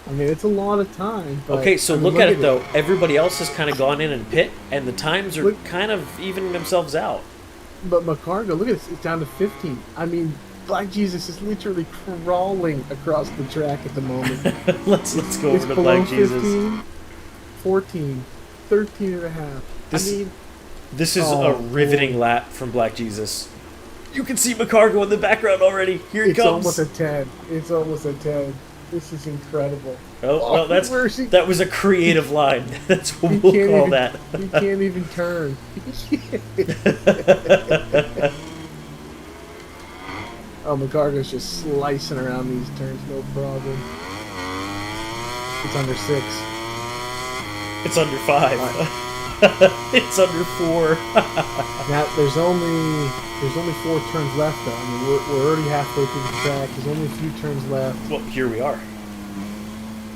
I mean, it's a lot of time, but Okay, so I mean, look look at at it it. though. Everybody else has kind of gone in and pit, and the times are Look, kind of evening themselves out. but McCargo, look at this. It's down to 15. I mean, Black Jesus is literally crawling across the track at the moment. Let's go It's over to below Black Jesus. 15, 14, 13 and a half. I This mean, this is a oh riveting boy. lap from Black Jesus. You can see McCargo in the background already. Here he It's almost comes. a 10. It's almost a 10. This is incredible. Oh Oh, well, that's where's he? that was a creative line. That's He what we'll can't call even. that. He can't even turn. Oh, McCargo's just slicing around these turns, no problem. It's under 6. It's under 5. It's under 4. Now there's only 4 turns left though. I mean we're already halfway through the track. There's only a few turns left. Well, here we are.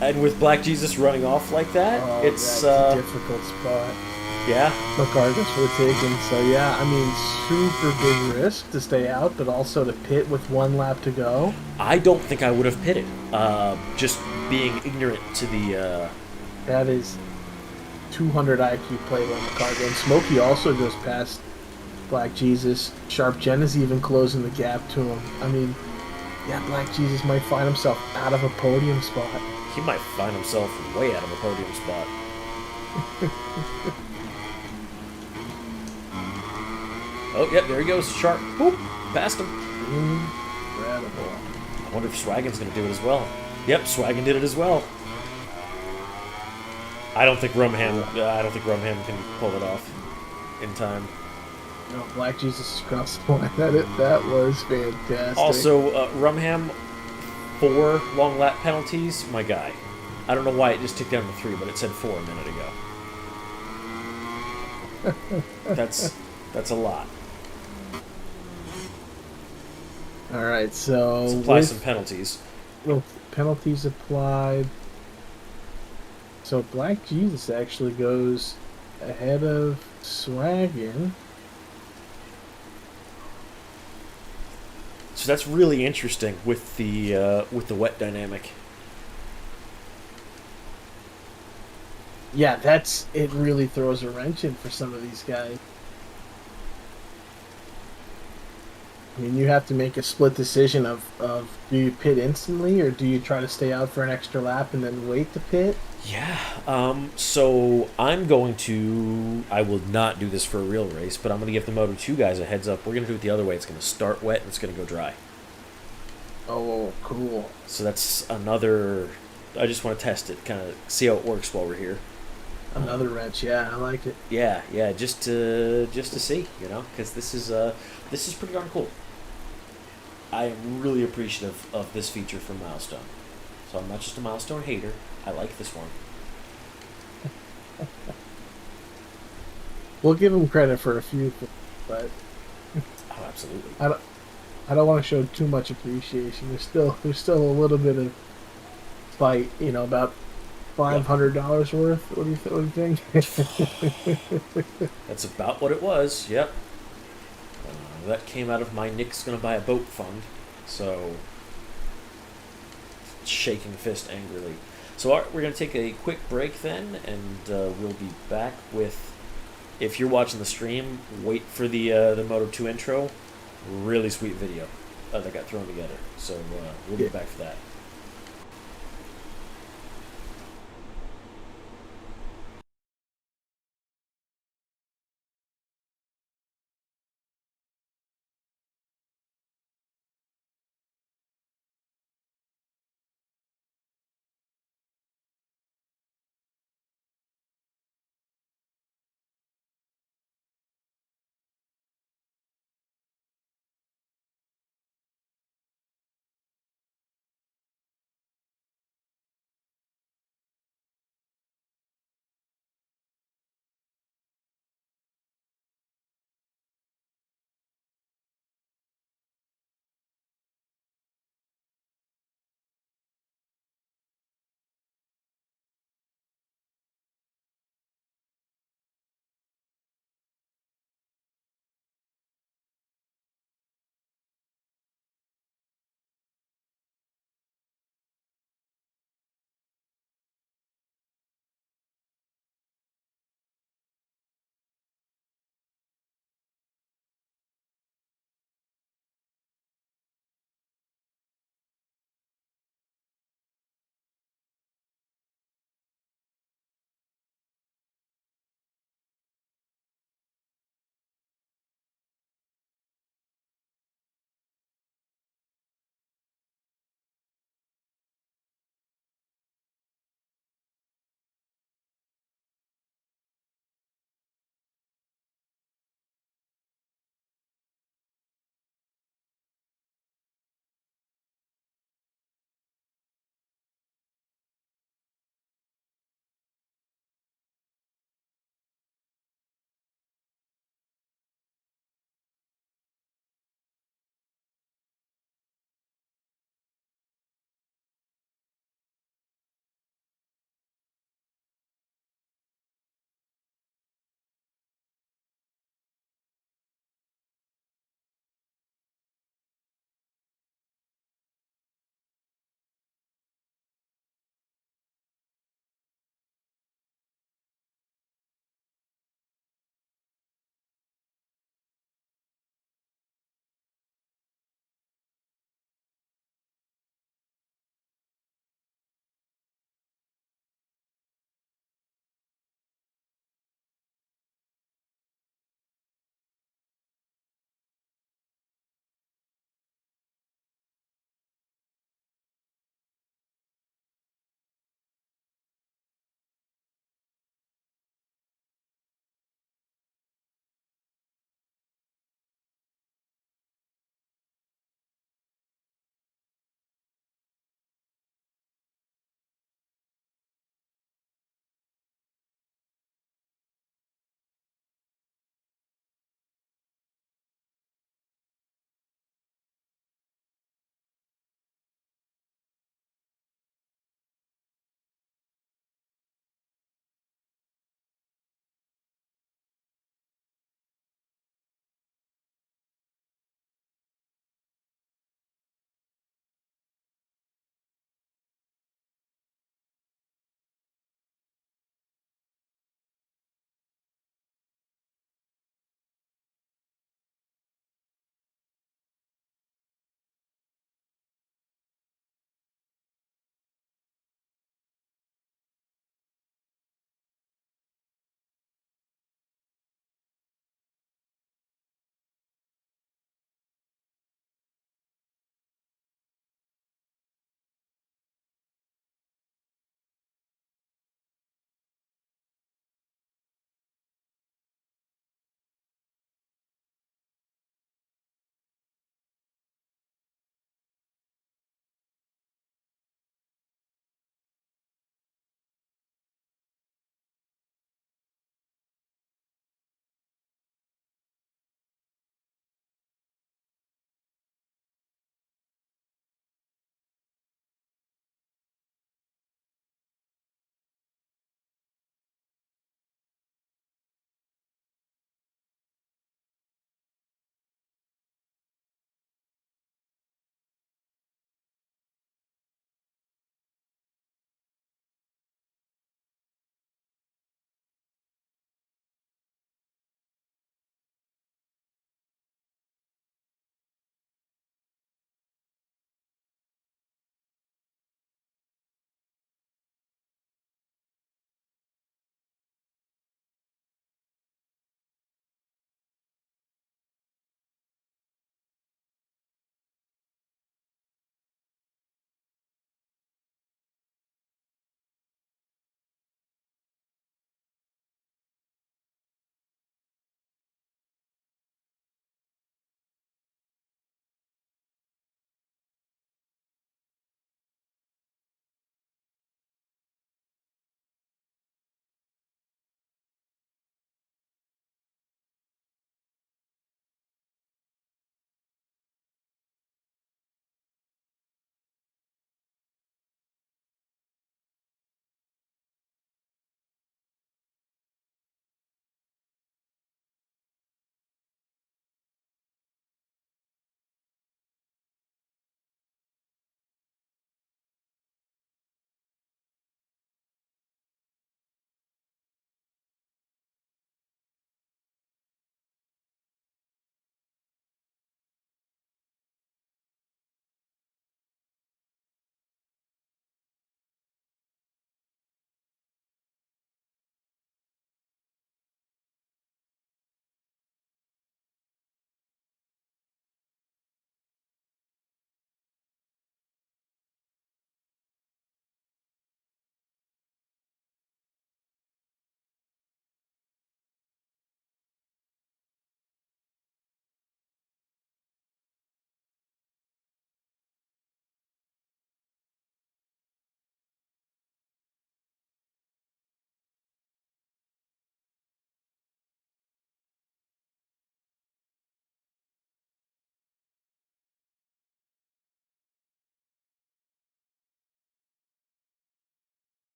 And with Black Jesus running off like that, Oh, it's that's a difficult spot. yeah. McCargo's for the taking. So yeah, I mean super big risk to stay out, but also to pit with 1 lap to go. I don't think I would have pitted. Just being ignorant to the. That is 200 IQ play by McCargo. And Smokey also goes past Black Jesus. Sharp Jen is even closing the gap to him. I mean, yeah, Black Jesus might find himself out of a podium spot. He might find himself way out of a podium spot. Oh, yep, there he goes. Sharp. Boop. Past him. Incredible. I wonder if Swagon's going to do it as well. Yep, Swagon did it as well. I don't think Rumham can pull it off in time. No, Black Jesus across the line. That was fantastic. Also, Rumham, 4 long lap penalties. My guy. I don't know why it just ticked down to 3, but it said 4 a minute ago. That's a lot. All right, so Let's apply some penalties. Well, penalties applied. So Black Jesus actually goes ahead of Swaggin. So that's really interesting with the wet dynamic. Yeah, it really throws a wrench in for some of these guys. I mean, you have to make a split decision of do you pit instantly or do you try to stay out for an extra lap and then wait to pit? Yeah. So I will not do this for a real race, but I'm going to give the Moto2 guys a heads up. We're going to do it the other way. It's going to start wet and it's going to go dry. Oh, cool. So that's another. I just want to test it, kind of see how it works while we're here. Another wrench, yeah, I like it. Yeah, just to see, because this is pretty darn cool. I am really appreciative of this feature from Milestone. So I'm not just a Milestone hater. I like this one. We'll give them credit for a few things, but Oh, absolutely. I don't want to show too much appreciation. There's still a little bit of fight, about $500 worth. What do you think? That's about what it was. Yep. That came out of my Nick's gonna buy a boat fund. So shaking fist angrily. So we're gonna take a quick break then, and we'll be back with. If you're watching the stream, wait for the Moto2 intro. Really sweet video that got thrown together. So we'll be back for that.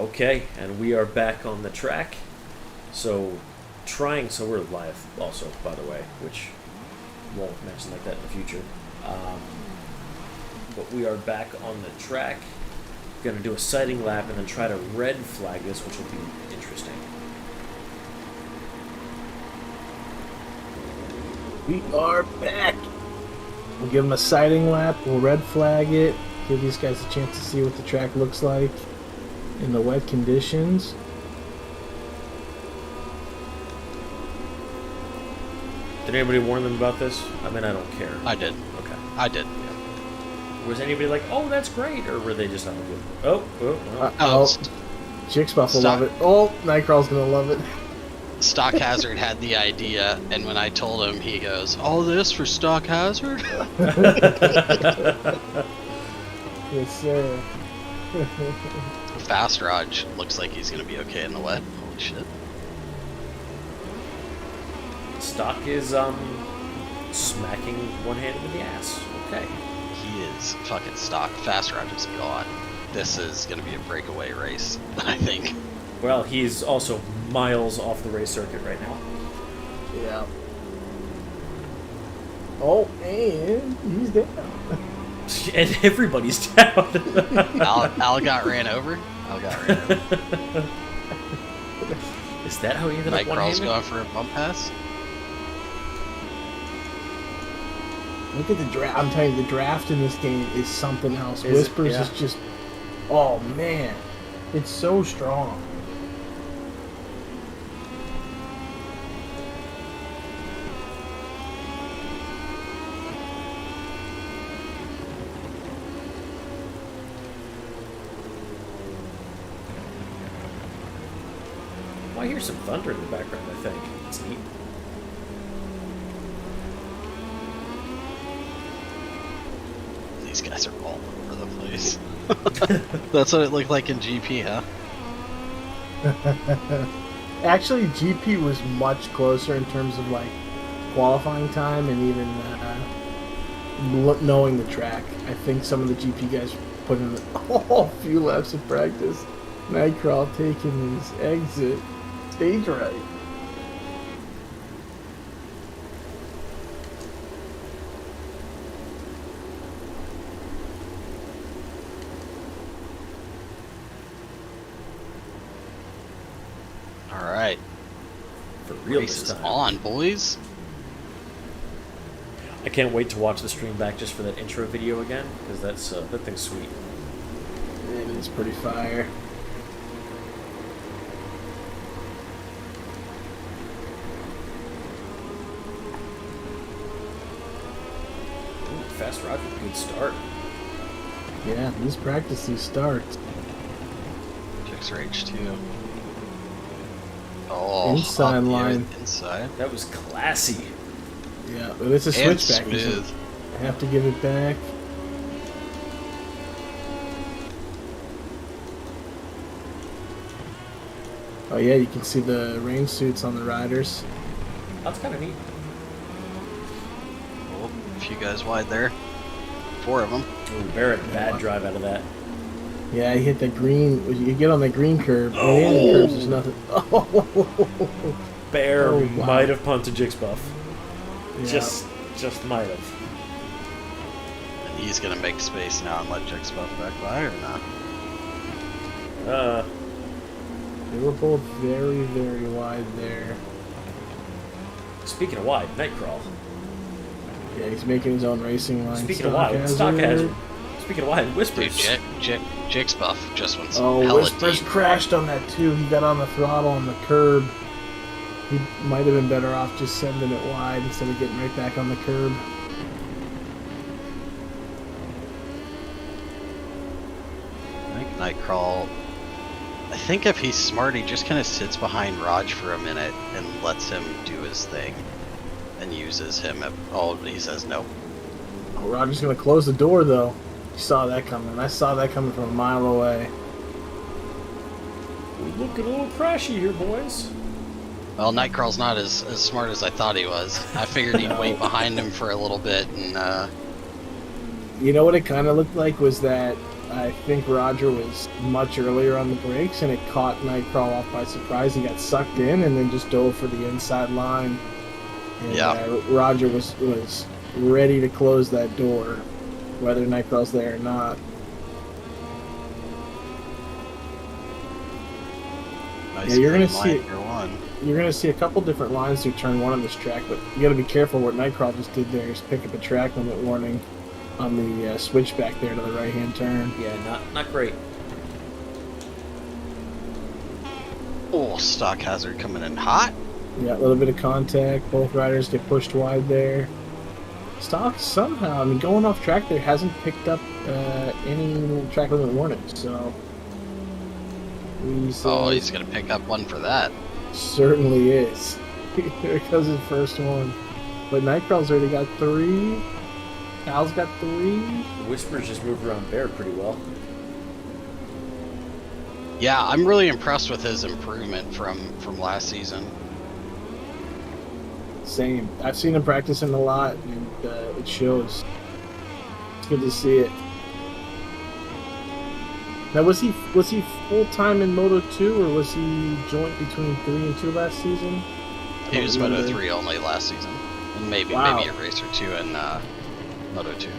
Okay, and we are back on the track. So we're live also, by the way, which won't mention like that in the future. But we are back on the track. Gonna do a sighting lap and then try to red flag this, which will be interesting. We are back. We'll give them a sighting lap. We'll red flag it. Give these guys a chance to see what the track looks like in the wet conditions. Did anybody warn them about this? I mean, I don't care. I did. Okay. I did. Was anybody like, oh, that's great? Or were they just not good? Oh. Jixbuff will love it. Oh, Nightcrawl's going to love it. Stock Hazard had the idea, and when I told him, he goes, all this for Stock Hazard? Yes, sir. Fast Raj looks like he's going to be okay in the wet. Holy shit. Stock is smacking one hand in the ass. Okay. He is fucking Stock. Fast Raj is gone. This is going to be a breakaway race, I think. Well, he's also miles off the race circuit right now. Yeah. Oh, and he's down. And everybody's down. Al got ran over. Is that how he ended up Nightcrawl's one-handed? going for a bump pass. Look at the draft. I'm telling you, the draft in this game is something else. Is it? Whispers Yeah. is just... Oh, man. It's so strong. Well, I hear some thunder in the background, I think. It's neat. These guys are all over the place. That's what it looked like in GP, huh? Actually, GP was much closer in terms of like qualifying time and even knowing the track. I think some of the GP guys put in a few laps of practice. Nightcrawl taking his exit stage right. All right. For real Race this is time. on, boys. I can't wait to watch the stream back just for that intro video again, because that thing's sweet. It is pretty fire. Ooh, Fast Rod with a good start. Yeah, these practice these starts. Chicks Rage 2. Oh, Inside up the line. Inside. That was classy. Yeah, but it's a And switchback. smooth. I have to give it back. Oh yeah, you can see the rain suits on the riders. That's kind of neat. Oh, a few guys wide there. 4 of them. Ooh, Barrett, bad drive out of that. Yeah, you hit the green. You get on the green curve. Oh. The end curves, there's nothing. Oh, Bear Oh, wow. might have punted Jixbuff. yeah. Just might have. And he's going to make space now and let Chicks Buff back by or not? They were both very, very wide there. Speaking of wide, Nightcrawl. Yeah, he's making his own racing line. Speaking of wide, Stock Hazard. Speaking of wide, Dude, Whispers. Chicks Buff just went some Oh, hella Whispers deep. crashed on that too. He got on the throttle on the curb. He might have been better off just sending it wide instead of getting right back on the curb. I think Nightcrawl. I think if he's smart, he just kind of sits behind Raj for a minute and lets him do his thing, and uses him. He says no. Oh, Roger's gonna close the door though. You saw that coming. I saw that coming from a mile away. We're looking a little crashy here, boys. Well, Nightcrawl's not as smart as I thought he was. I figured he'd wait behind him for a little bit and. You know what it kind of looked like was that I think Roger was much earlier on the brakes, and it caught Nightcrawl off by surprise. He got sucked in and then just dove for the inside line. And, Roger was ready to close that door, whether Nightcrawl's there or not. Nice. Yeah, you're gonna see a couple different lines through turn 1 on this track, but you got to be careful. What Nightcrawl just did there is pick up a track limit warning on the switchback there to the right-hand turn. Yeah, not great. Oh, stock hazard coming in hot. Yeah, a little bit of contact. Both riders get pushed wide there. Stock somehow, I mean, going off track there hasn't picked up any track limit warnings, so... he's going to pick up one for that. Certainly is. Here comes his first one. But Nightcrawl's already got 3. Al's got 3. Whisper's just moved around Bear pretty well. Yeah, I'm really impressed with his improvement from last season. Same. I've seen him practicing a lot, and it shows. It's good to see it. Now, was he full time in Moto 2, or was he joint between 3 and 2 last season? He was Moto 3 only last season, and maybe a race or 2 in Moto 2.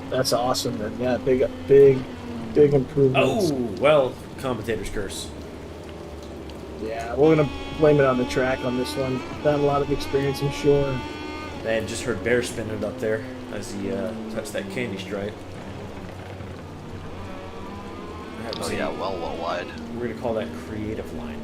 That's awesome, then. Yeah, big improvements. Oh, well, commentator's curse. Yeah, we're gonna blame it on the track on this one. Not a lot of experience, I'm sure. Man, just heard Bear spinning it up there as he touched that candy stripe. Oh yeah, well wide. We're gonna call that creative line.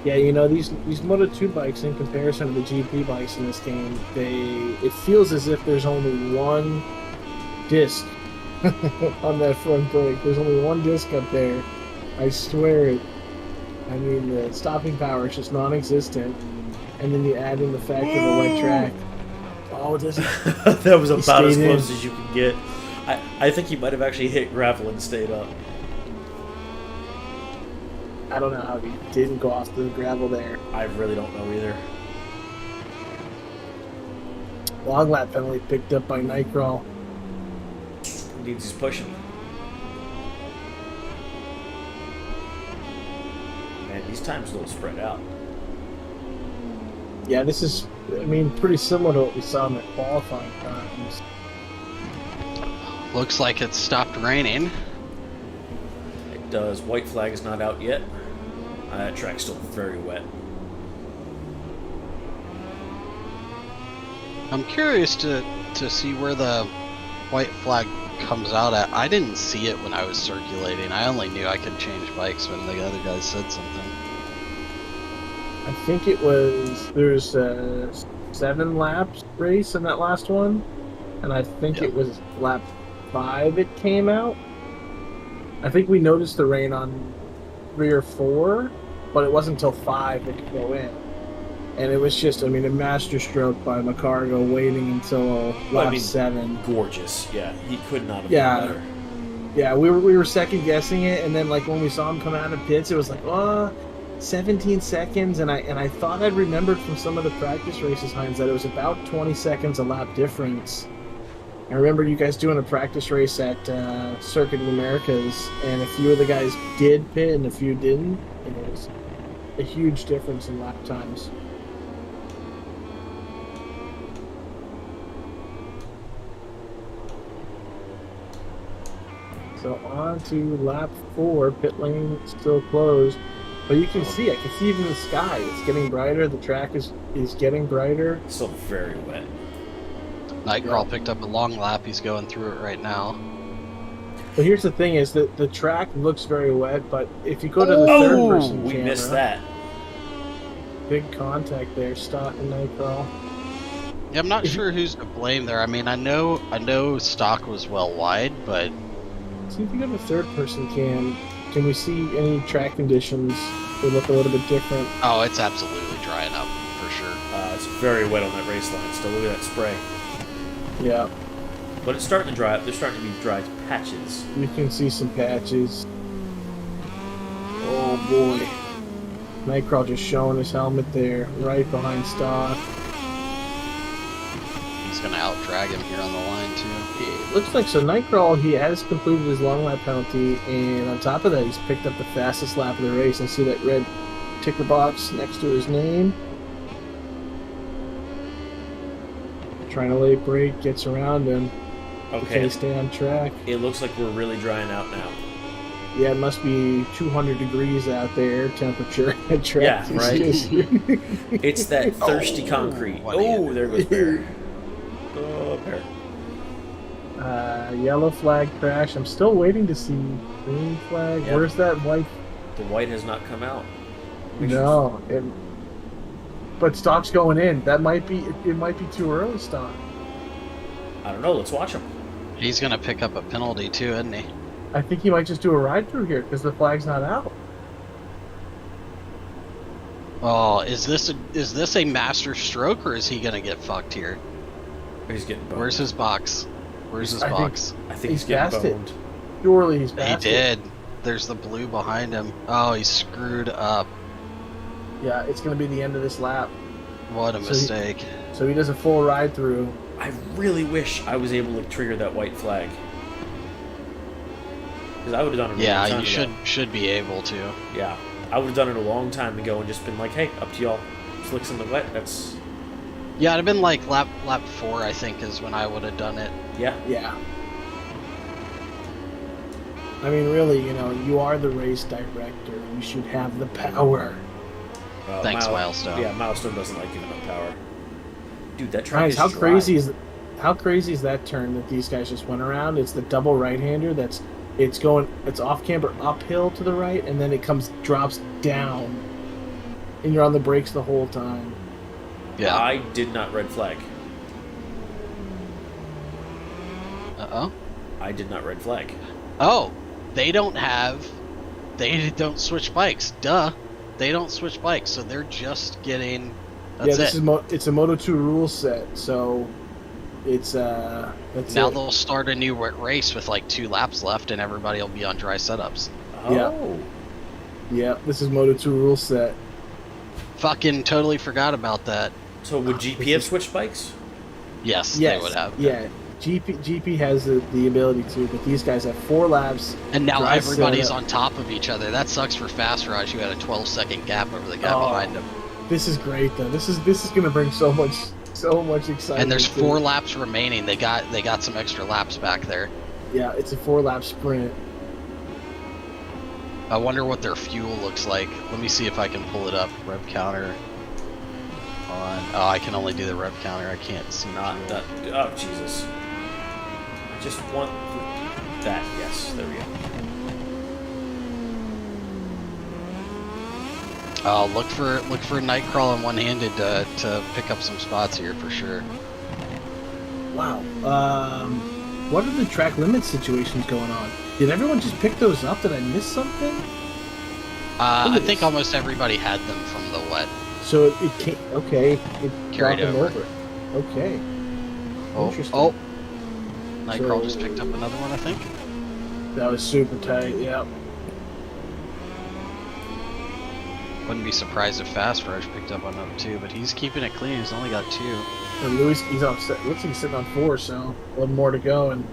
Yeah, you know, these Moto 2 bikes in comparison to the GP bikes in this game, it feels as if there's only one disc on that front brake. There's only one disc up there. I swear it. I mean, the stopping power is just non-existent, and then you add in the fact of the wet track. Oh, does he? That was about as close as you could get. I think he might have actually hit gravel and stayed up. I don't know how he didn't go off the gravel there. I really don't know either. Long lap penalty picked up by Nightcrawl. Needs his pushing. Man, these times a little spread out. Yeah, this is, I mean, pretty similar to what we saw in the qualifying times. Looks like it's stopped raining. It does. White flag is not out yet. That track's still very wet. I'm curious to see where the white flag comes out at. I didn't see it when I was circulating. I only knew I could change bikes when the other guys said something. I think it was, there's a 7 laps race in that last one, and I think it was lap 5 it came out. I think we noticed the rain on 3 or 4, but it wasn't until 5 it could go in. And it was just, I mean, a masterstroke by McCargo waiting until lap 7. Gorgeous. Yeah, he could not have done better. Yeah, we were second guessing it, and then like when we saw him come out of pits, it was like, 17 seconds, and I thought I'd remembered from some of the practice races, Heinz, that it was about 20 seconds a lap difference. I remember you guys doing a practice race at Circuit of the Americas, and a few of the guys did pit and a few didn't, and it was a huge difference in lap times. So on to lap 4, pit lane still closed. But you can see, I can see even the sky. It's getting brighter. The track is getting brighter. It's still very wet. Nightcrawl picked up a long lap. He's going through it right now. But here's the thing: is that the track looks very wet. But if you go to the third-person camera, we missed that. Big contact there, Stock and Nightcrawl. Yeah, I'm not sure who's to blame there. I mean, I know Stock was well wide, but see if you go to the third-person cam. Can we see any track conditions that look a little bit different? Oh, it's absolutely drying up, for sure. It's very wet on that race line still. Look at that spray. Yeah. But it's starting to dry up. There's starting to be dry patches. You can see some patches. Oh, boy. Nightcrawl just showing his helmet there, right behind Stock. He's going drag him here on the line too. It looks like so. Nightcrawl, he has completed his long lap penalty, and on top of that, he's picked up the fastest lap of the race. And see that red ticker box next to his name. Trying to late brake, gets around him. Okay. Can stay on track? It looks like we're really drying out now. Yeah, it must be 200 degrees out there, temperature at track. Yeah, right. It's that thirsty concrete. Oh, there goes Bear. Oh, Bear. Yellow flag crash. I'm still waiting to see green flag. Yep. Where's that white? The white has not come out. No. But stock's going in. That might be. It might be too early, stock. I don't know. Let's watch him. He's gonna pick up a penalty too, isn't he? I think he might just do a ride through here because the flag's not out. Oh, is this a master stroke or is he gonna get fucked here? He's getting boned. Where's his box? Where's his box? I think he's getting passed boned. it. Surely he's passed He did. There's the blue behind him. Oh, he's screwed up. Yeah, it's going to be the end of this lap. What a mistake. So he does a full ride through. I really wish I was able to trigger that white flag. Because I would have done it a long time you ago. should be able to. Yeah. I would have done it a long time ago and just been like, hey, up to y'all. Slicks in the wet, that's... Yeah, it'd have been like lap 4, I think, is when I would have done it. Yeah. Yeah. I mean, really, you are the race director. You should have the power. Thanks, Milestone. Yeah, Milestone doesn't like giving up power. Dude, that track is how dry. How crazy is that turn that these guys just went around? It's the double right-hander it's off camber uphill to the right, and then it drops down, and you're on the brakes the whole time. Yeah. I did not red flag. Uh-oh. I did not red flag. Oh, they don't switch bikes. Duh. They don't switch bikes, so they're just getting... That's it's a Moto2 rule set, so it's that's now it. they'll start a new race with like 2 laps left, and everybody will be on dry setups. Oh. Yeah, this is Moto2 rule set. Fucking totally forgot about that. So would GP have switched bikes? Yes, they would have. Yeah, GP has the ability to, but these guys have 4 laps. And now everybody's on top of each other. That sucks for Fast Raj, who had a 12-second gap over the guy behind him. This is great though. This is going to bring so much excitement. And there's 4 laps remaining. They got some extra laps back there. Yeah, it's a 4-lap sprint. I wonder what their fuel looks like. Let me see if I can pull it up. Rev counter on. Oh, I can only do the rev counter. I can't see Not fuel. that. Oh, Jesus. I just want that. Yes, there we go. Look for Nightcrawl and One-Handed to pick up some spots here for sure. Wow. What are the track limit situations going on? Did everyone just pick those up? Did I miss something? I think almost everybody had them from the wet. So it came. Okay. It Carried brought them over. Okay. Interesting. Oh. Nightcrawl just picked up another one, I think. That was super tight. Yeah. Wouldn't be surprised if Fast Rush picked up another 2, but he's keeping it clean. He's only got 2. And Lewis, he's on. Looks like he's sitting on 4, so one more to go, and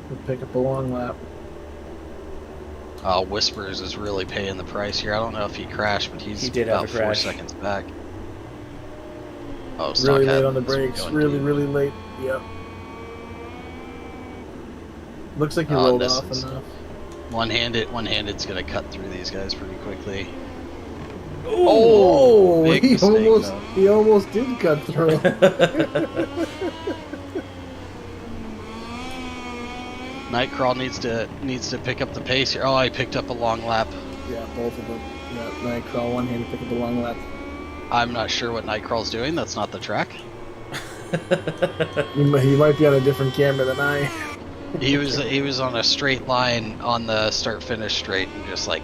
we'll pick up a long lap. Whispers is really paying the price here. I don't know if he crashed, but he did about have a 4 crash. seconds back. Oh, Really late Stockhead on the was brakes. going Really, deep. really late. Yep. Looks like he rolled off enough. One-handed's gonna cut through these guys pretty quickly. Oh, big he mistake, he almost did cut through. Nightcrawl needs to pick up the pace here. Oh, he picked up a long lap. Yeah, both of them. Yeah, Nightcrawl, One-Handed, pick up a long lap. I'm not sure what Nightcrawl's doing. That's not the track. He might be on a different camera than I. He was on a straight line on the start-finish straight and just like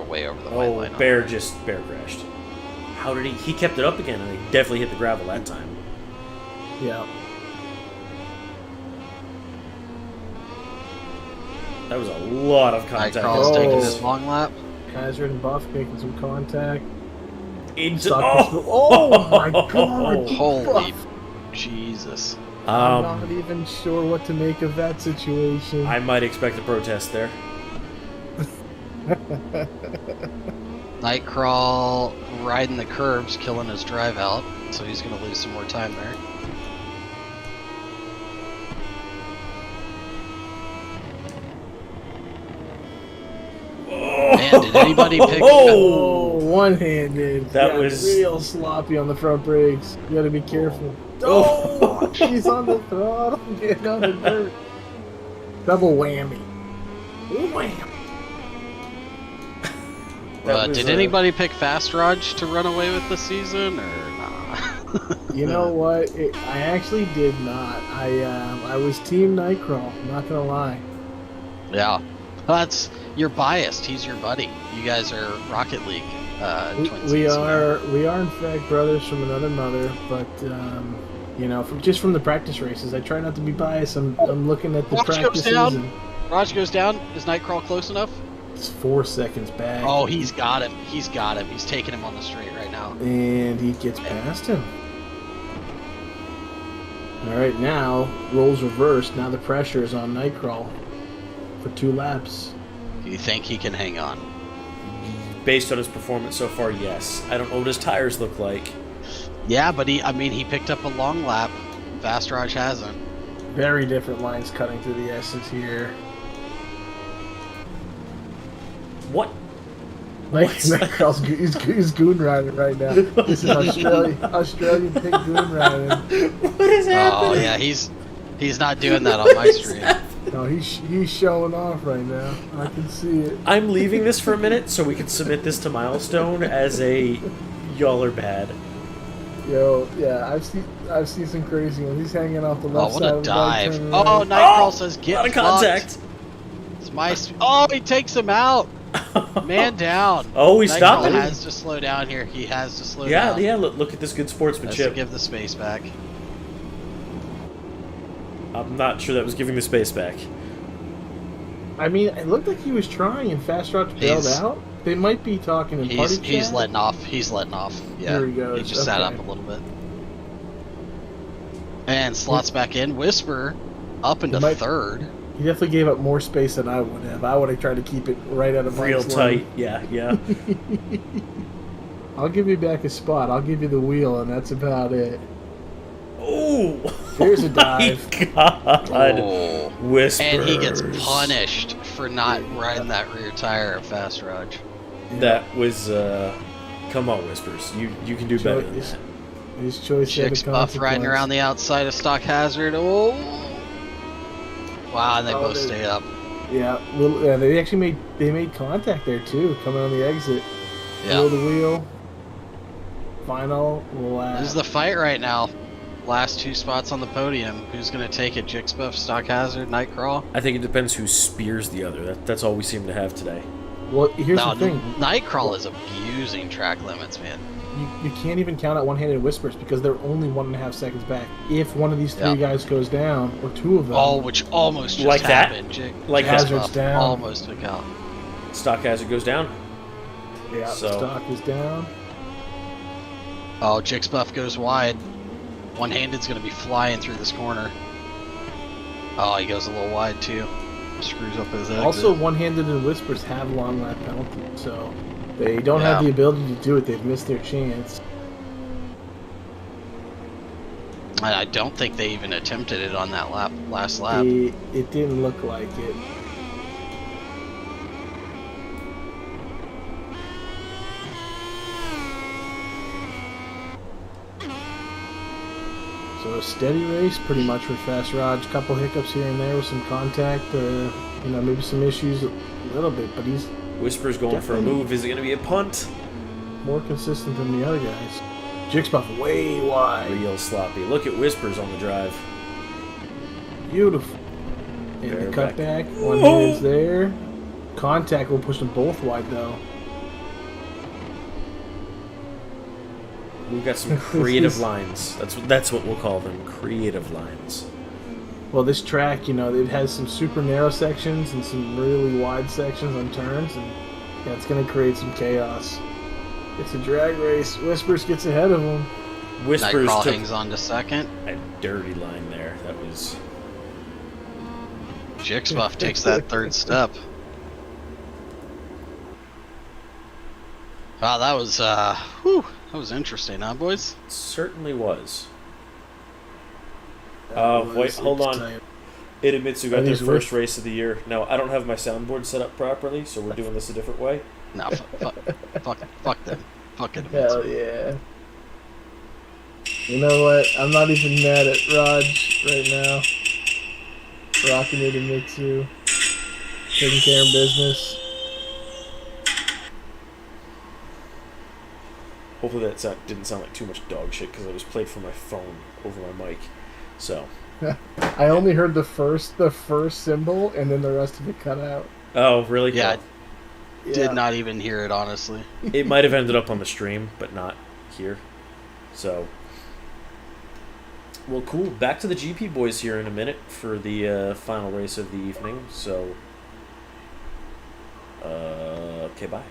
way over the white line. Bear crashed. How did he kept it up again, and he definitely hit the gravel that time. Yeah. That was a lot of contact. Nightcrawl's taking his long lap. Kaiser and Buff making some contact. Into Oh my god! Holy Jesus. I'm not even sure what to make of that situation. I might expect a protest there. Nightcrawl riding the curbs, killing his drive out, so he's going to lose some more time there. Man, did anybody pick... Oh, one-handed. That was real sloppy on the front brakes. You gotta be careful. Oh, he's on the throttle, getting on the dirt. Double whammy. Wham. Did anybody pick Fast Raj to run away with the season, or nah? You know what? I actually did not. I was Team Nightcrawl. Not gonna lie. Yeah, you're biased. He's your buddy. You guys are Rocket League twins. We are in fact brothers from another mother, but you know, from the practice races, I try not to be biased. I'm looking at the practices. Goes down. Raj goes down. Is Nightcrawl close enough? It's 4 seconds back. Oh, he's got him. He's got him. He's taking him on the straight right now. And he gets past him. All right, now roles reversed. Now the pressure is on Nightcrawl for 2 laps. Do you think he can hang on? Based on his performance so far, yes. I don't know what his tires look like. Yeah, but he picked up a long lap. Fast Raj hasn't. Very different lines cutting through the S's here. What? Like Nightcrawl's he's goon riding right now. This is Australian pig goon riding. What is happening? Oh yeah, he's not doing that on my stream. No, he's showing off right now. I can see it. I'm leaving this for a minute so we can submit this to Milestone as a y'all are bad. Yo, yeah, I've seen some crazy ones. He's hanging off the left what side a of the dive! bike. Oh, Nightcrawl says get out of contact. It's my. Oh, he takes him out. Man down. Oh, he stopped Nightcrawl him. has to slow down here. He has to slow down. Yeah. Look at this good Has to sportsmanship. give the space back. I'm not sure that was giving the space back. I mean, it looked like he was trying, and Fast Raj bailed out. They might be talking in party chat. He's letting off. He's letting off. Yeah. There he goes. He just sat up a little bit. And slots back in. Whisper up into third. He definitely gave up more space than I would have. I would have tried to keep it right out of real Mike's tight. lane. Yeah. I'll give you back a spot. I'll give you the wheel, and that's about it. Oh, here's a dive. God. Oh. Whispers. And he gets punished for not riding that rear tire of Fast Raj. That was, come on, Whispers. You can do better than that. His choice Chicks Buff riding around the outside of Stock Hazard. Oh! Wow, and they both stayed up. Yeah, they actually made contact there too, coming on the exit. Yeah. Wheel to wheel. Final lap. This is the fight right now. Last 2 spots on the podium. Who's going to take it? Chicks Buff, Stock Hazard, Nightcrawl? I think it depends who spears the other. That's all we seem to have today. Well, here's the thing. Nightcrawl is abusing track limits, man. You can't even count out one-handed Whispers because they're only 1.5 seconds back. If one of these 3 guys goes down, or 2 of them. Oh, which almost just like happened. That? Like Hazard's down. Almost took out. Stock Hazard goes down. Yeah, Stock is down. Oh, Chicks Buff goes wide. One-handed's going to be flying through this corner. Oh, he goes a little wide too. Screws up his exit. Also, one-handed and Whispers have long lap penalty, so they don't have the ability to do it. They've missed their chance. And I don't think they even attempted it on that last lap. It didn't look like it. So a steady race, pretty much for Fast Raj. Couple hiccups here and there with some contact, or maybe some issues a little bit, but he's Whisper's going for a move. Is it going to be a punt? More consistent than the other guys. Jixbuff way wide. Real sloppy. Look at Whispers on the drive. Beautiful. In the cutback, one hand's there. Contact will push them both wide though. We've got some creative lines. That's what we'll call them, creative lines. Well, this track, it has some super narrow sections and some really wide sections on turns, and it's going to create some chaos. It's a drag race. Whispers gets ahead of him. Whispers Nightcrawl took hangs on to second. a dirty line there. That was. Jixbuff takes that third step. Wow, that was that was interesting, huh, boys? Certainly was. That Wait, was hold on. exciting. Idemitsu got their these first race of the year. No, I don't have my soundboard set up properly, so we're doing this a different way. No, fuck them. Fuck it. Hell yeah. You know what? I'm not even mad at Raj right now. Rocking it in Mitsu. Taking care of business. Hopefully that didn't sound like too much dog shit because I was played from my phone over my mic. So. I only heard the first symbol and then the rest of it cut out. Oh, really? Yeah, Oh. did not even hear it, honestly. It might have ended up on the stream, but not here. So. Well, cool. Back to the GP boys here in a minute for the final race of the evening. So. Okay, bye.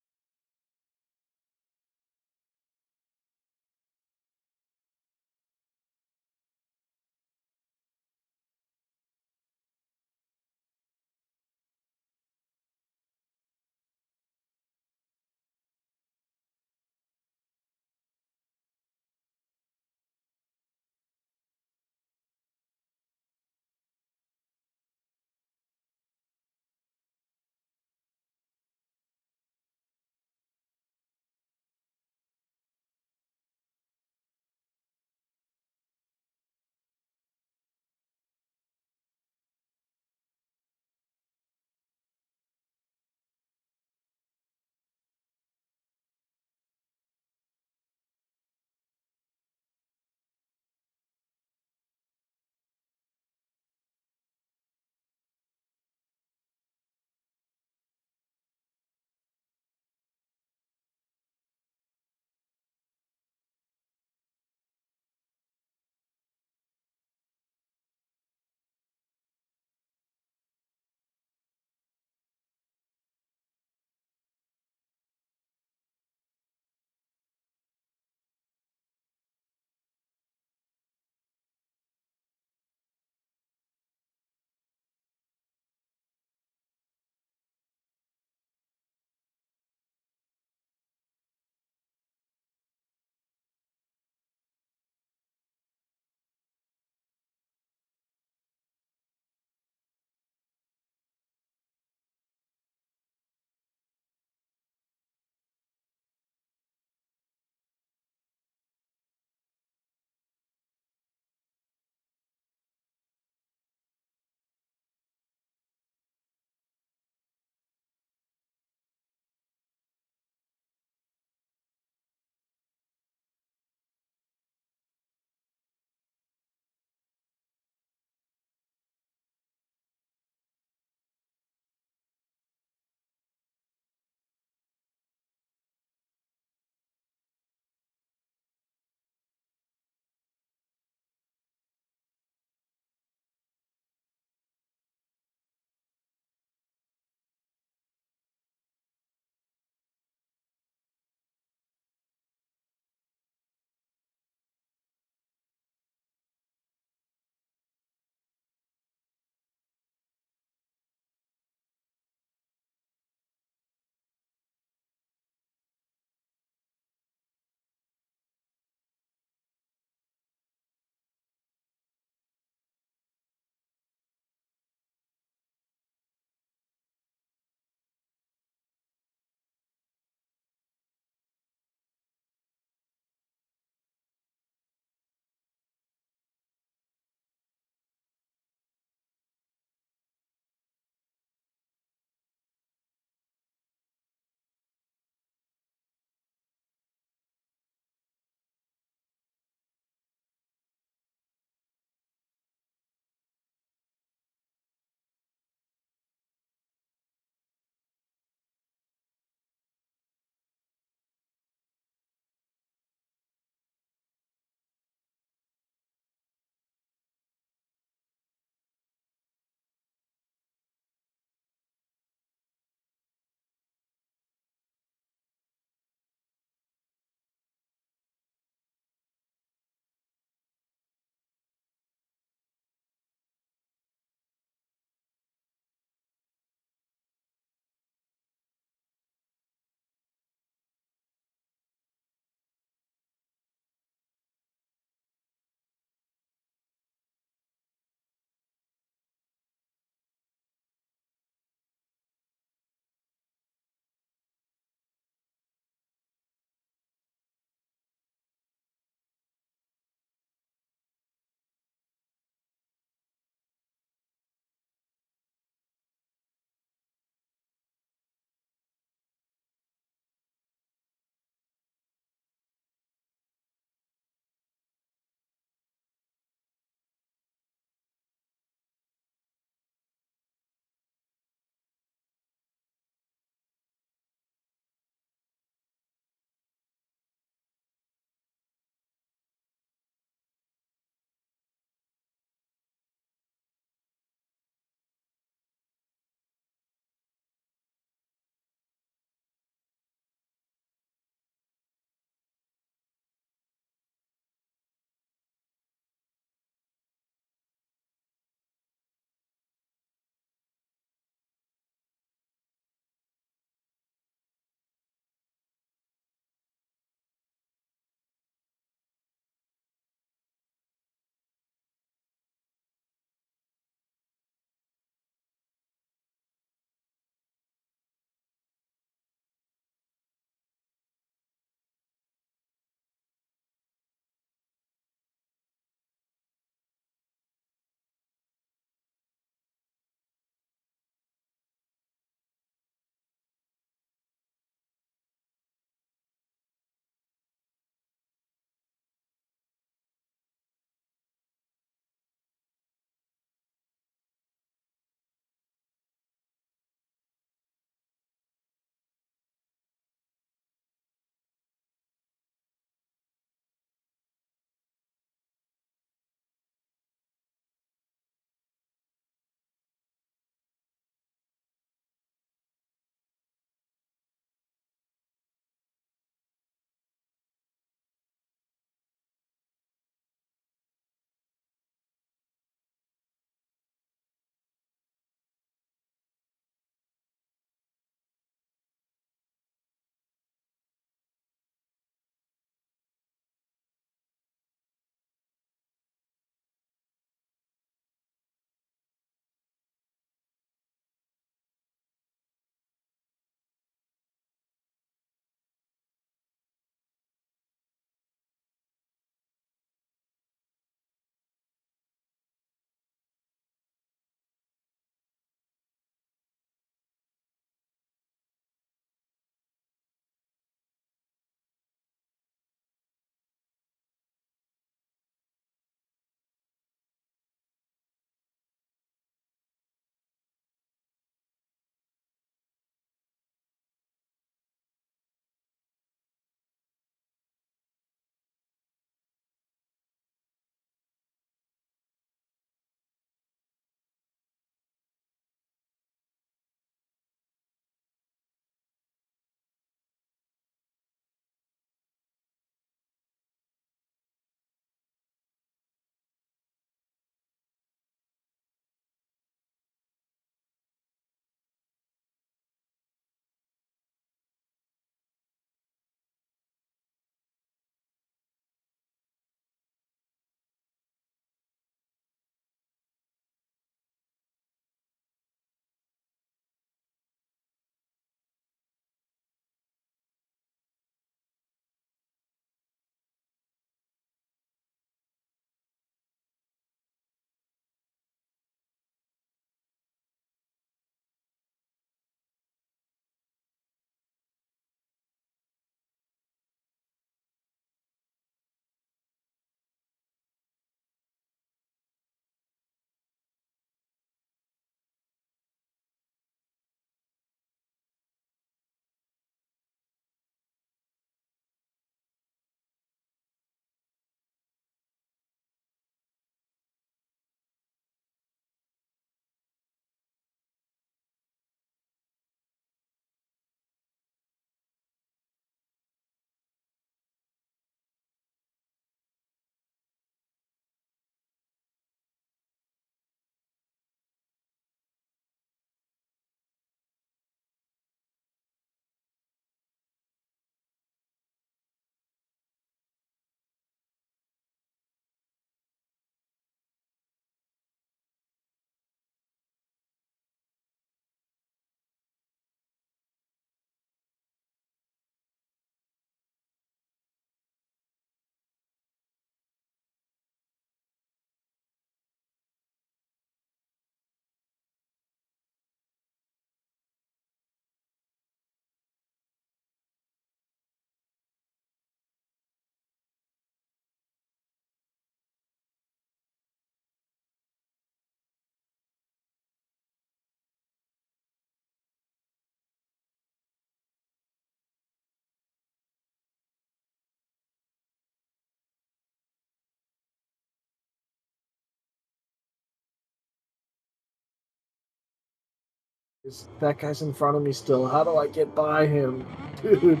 That guy's in front of me still. How do I get by him? Dude,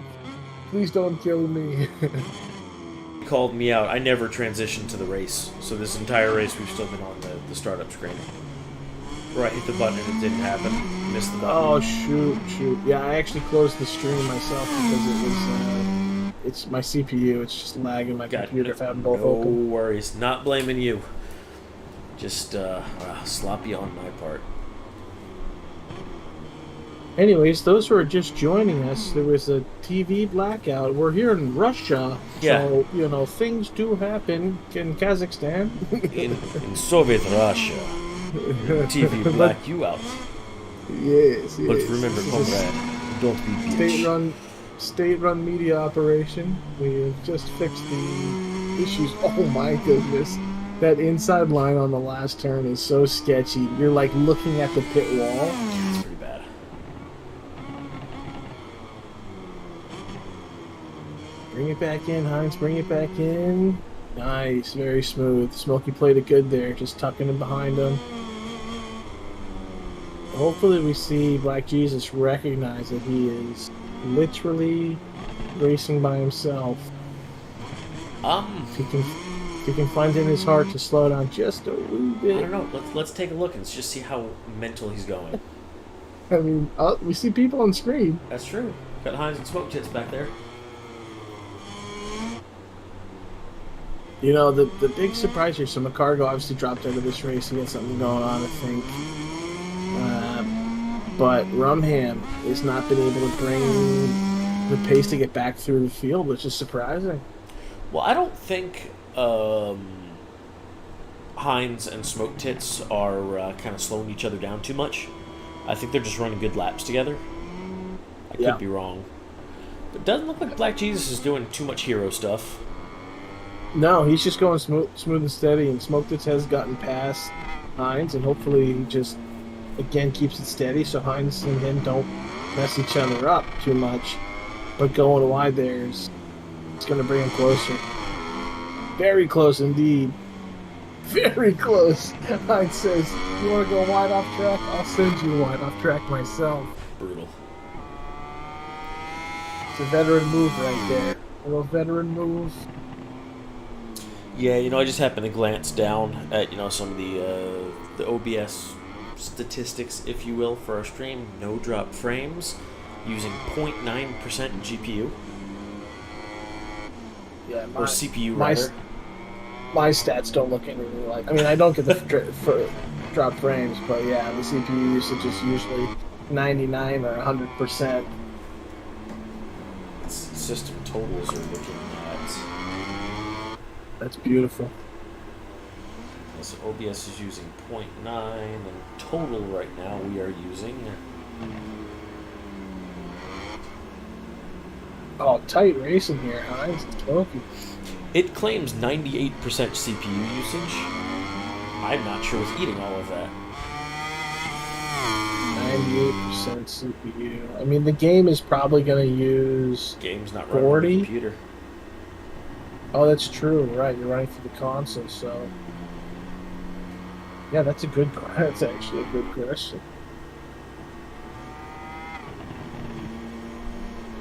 please don't kill me. He called me out. I never transitioned to the race, so this entire race we've still been on the startup screen. Where I hit the button and it didn't happen. Missed the button. Oh, shoot. Yeah, I actually closed the stream myself because it was, it's my CPU. It's just lagging my computer if I have both open. No worries. Not blaming you. Just, sloppy on my part. Anyways, those who are just joining us, there was a TV blackout. We're here in Russia, so, things do happen in Kazakhstan. in Soviet Russia, TV black you out. Yes. But remember, comrade, don't be bitch. State-run media operation. We have just fixed the issues. Oh my goodness. That inside line on the last turn is so sketchy. You're like looking at the pit wall. It's pretty bad. Bring it back in, Heinz. Bring it back in. Nice. Very smooth. Smokey played it good there. Just tucking it behind him. Hopefully we see Black Jesus recognize that he is literally racing by himself. If he can find in his heart to slow down just a little bit. I don't know. Let's take a look and just see how mental he's going. I mean, we see people on screen. That's true. Got Heinz and Smoke Tits back there. You know, the big surprise here, so McCargo obviously dropped out of this race. He had something going on, I think. But Rumham has not been able to bring the pace to get back through the field, which is surprising. Well, I don't think Heinz and Smoke Tits are kind of slowing each other down too much. I think they're just running good laps together. I could be wrong. But it doesn't look like Black Jesus is doing too much hero stuff. No, he's just going smooth and steady, and Smoke Tits has gotten past Heinz, and hopefully he just, again, keeps it steady so Heinz and him don't mess each other up too much. But going wide there it's going to bring him closer. Very close indeed. Very close. Heinz says, you want to go wide off track? I'll send you wide off track myself. Brutal. It's a veteran move right there. A little veteran move. Yeah, I just happened to glance down at, some of the OBS statistics, if you will, for our stream. No drop frames, using 0.9% GPU. Yeah, or CPU, rather. My stats don't look anything like... I mean, I don't get the drop frames, but yeah, the CPU usage is usually 99 or 100%. System totals are looking at... That's beautiful. So OBS is using 0.9, and total right now we are using... Oh, tight racing here, Heinz. It's smoky. It claims 98% CPU usage. I'm not sure what's eating all of that. 98% CPU. I mean, the game is probably going to use... Game's not running 40? on the computer. Oh, that's true. Right, you're running through the console, so... Yeah, that's actually a good question.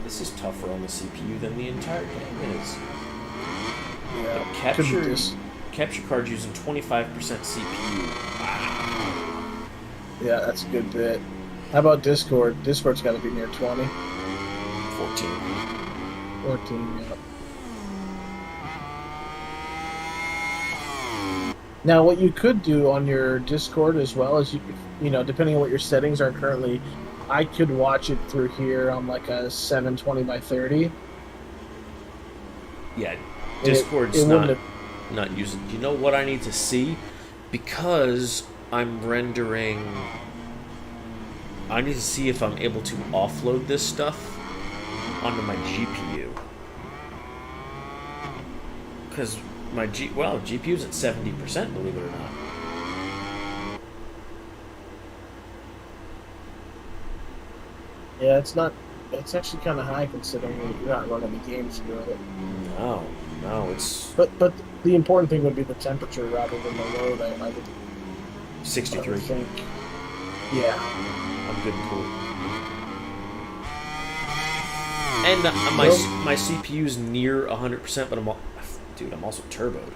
This is tougher on the CPU than the entire game is. Yeah, capture card using 25% CPU. Wow. Yeah, that's a good bit. How about Discord? Discord's got to be near 20. 14. 14, yeah. Now, what you could do on your Discord as well is, depending on what your settings are currently, I could watch it through here on like a 720 by 30. Yeah, Discord's not using... You know what I need to see? Because I'm rendering... I need to see if I'm able to offload this stuff onto my GPU. Because my GPU's at 70%, believe it or not. Yeah, it's actually kind of high considering you're not running the games through it. No, it's... But the important thing would be the temperature rather than the load, I would... 63. I would think. Yeah. I'm good and cool. And my CPU's near 100%, but I'm also turboed.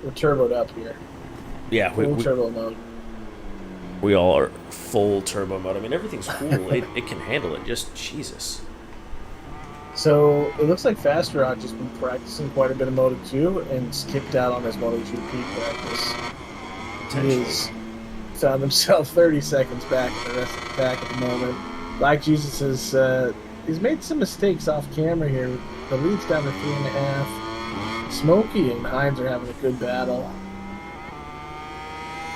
We're turboed up here. Yeah, Full turbo mode. We all are full turbo mode. I mean, everything's cool. it can handle it. Just Jesus. So it looks like Fast Rod has been practicing quite a bit of Moto 2 and skipped out on his MotoGP practice. He's found himself 30 seconds back in the rest of the pack at the moment. Black Jesus has he's made some mistakes off camera here. The lead's down to 3.5. Smokey and Hines are having a good battle.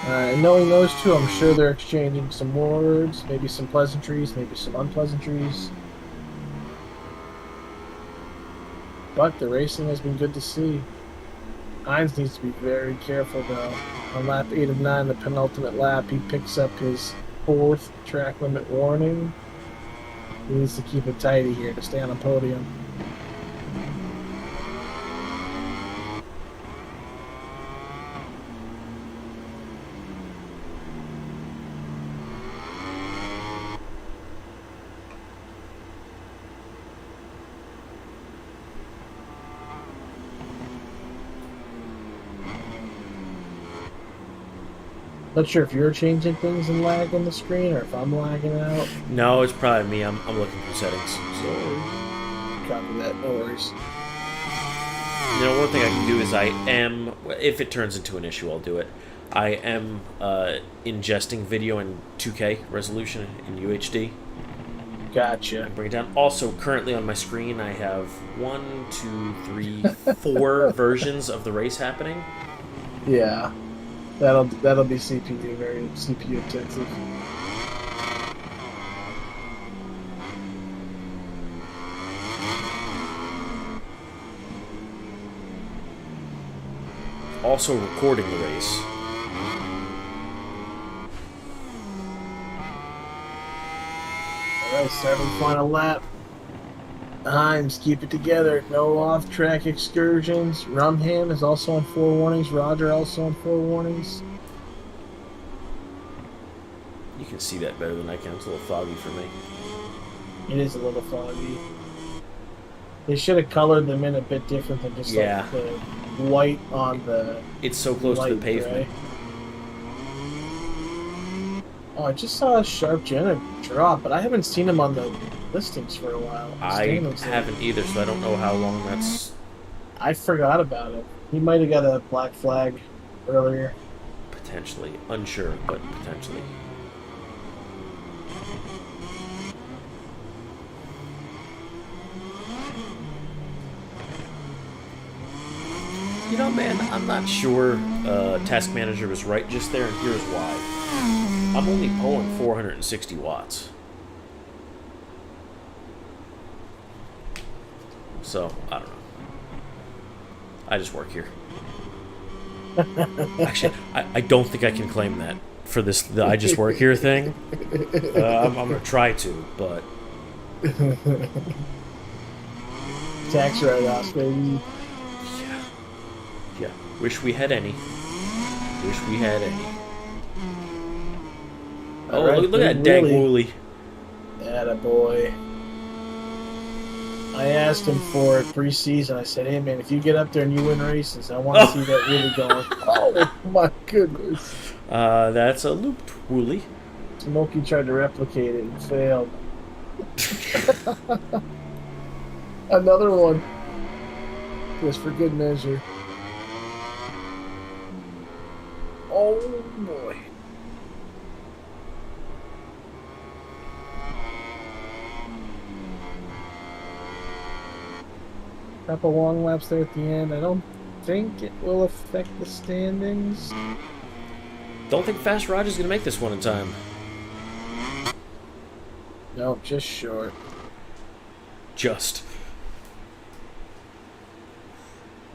And knowing those two, I'm sure they're exchanging some words, maybe some pleasantries, maybe some unpleasantries. But the racing has been good to see. Hines needs to be very careful, though. On lap 8 of 9, the penultimate lap, he picks up his 4th track limit warning. He needs to keep it tidy here to stay on the podium. Not sure if you're changing things and lag on the screen or if I'm lagging out. No, it's probably me. I'm looking through settings. So copy that. No worries. You know, one thing I can do is I am, if it turns into an issue, I'll do it. I am ingesting video in 2K resolution in UHD. Gotcha. And bring it down. Also, currently on my screen, I have 1, 2, 3, 4 versions of the race happening. Yeah. That'll be CPU, very CPU intensive. Also recording the race. Alright, starting final lap. Hines, keep it together. No off-track excursions. Rumham is also on 4 warnings. Roger also on 4 warnings. You can see that better than I can. It's a little foggy for me. It is a little foggy. They should have colored them in a bit different than just like the white on the. It's so close to the pavement. Gray. Oh, I just saw a Sharp Jenna drop, but I haven't seen him on the listings for a while. I haven't either, so I don't know how long that's. I forgot about it. He might have got a black flag earlier. Potentially. Unsure, but potentially. You know, man, I'm not sure Task Manager was right just there, and here's why. I'm only pulling 460 watts. So, I don't know. I just work here. Actually, I don't think I can claim that for the I just work here thing. I'm going to try to, but... Tax write-offs, baby. Yeah. Wish we had any. Wish we had any. Oh, right, look at that dang Wooly. Attaboy. I asked him for it pre-season. I said, hey, man, if you get up there and you win races, I want to see that Wooly going. Oh, my goodness. That's a looped Wooly. Smokey tried to replicate it and failed. Another one. Just for good measure. Oh, boy. Couple long laps there at the end. I don't think it will affect the standings. Don't think Fast Roger's going to make this one in time. No, just short. Just.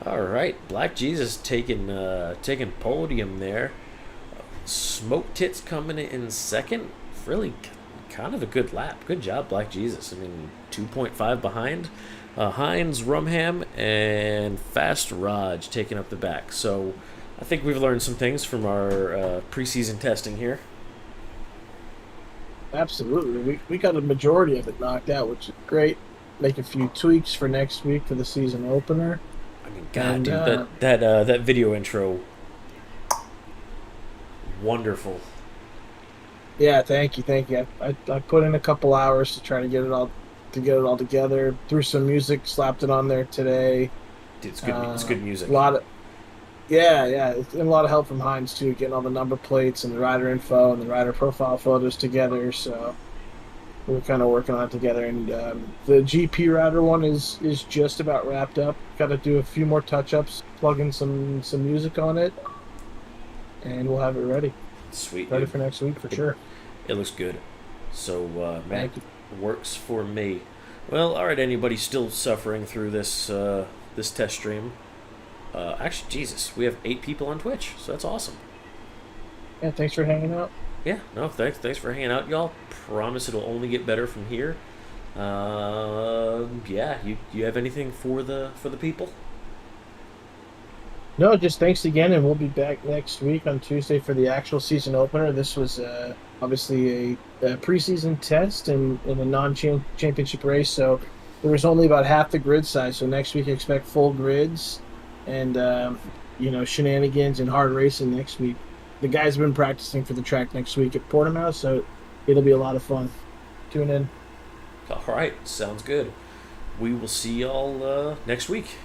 All right, Black Jesus taking podium there. Smoke Tits coming in second. Really, kind of a good lap. Good job, Black Jesus. I mean, 2.5 behind. Hines, Rumham, and Fast Raj taking up the back. So I think we've learned some things from our preseason testing here. Absolutely. We got a majority of it knocked out, which is great. Make a few tweaks for next week for the season opener. I mean, God, And dude, that video intro, wonderful. yeah, thank you. I put in a couple hours to try to get it all together. Threw some music, slapped it on there today. Dude, it's good. It's good music. A lot of yeah, and a lot of help from Heinz too, getting all the number plates and the rider info and the rider profile photos together. So we're kind of working on it together, and the GP rider one is just about wrapped up. Got to do a few more touch ups, plug in some music on it, and we'll have it ready. Sweet, Ready dude. for next week for sure. It looks good. So, man, Thank you. works for me. Well, all right. Anybody still suffering through this test stream? Actually, Jesus, we have 8 people on Twitch, so that's awesome. Yeah, thanks for hanging out. Yeah, no, thanks for hanging out, y'all. Promise it'll only get better from here. Yeah, you have anything for the people? No, just thanks again, and we'll be back next week on Tuesday for the actual season opener. This was obviously a preseason test and in a non-championship race, so there was only about half the grid size. So next week, expect full grids and shenanigans and hard racing next week. The guys have been practicing for the track next week at Portimao, so it'll be a lot of fun. Tune in. All right, sounds good. We will see y'all next week.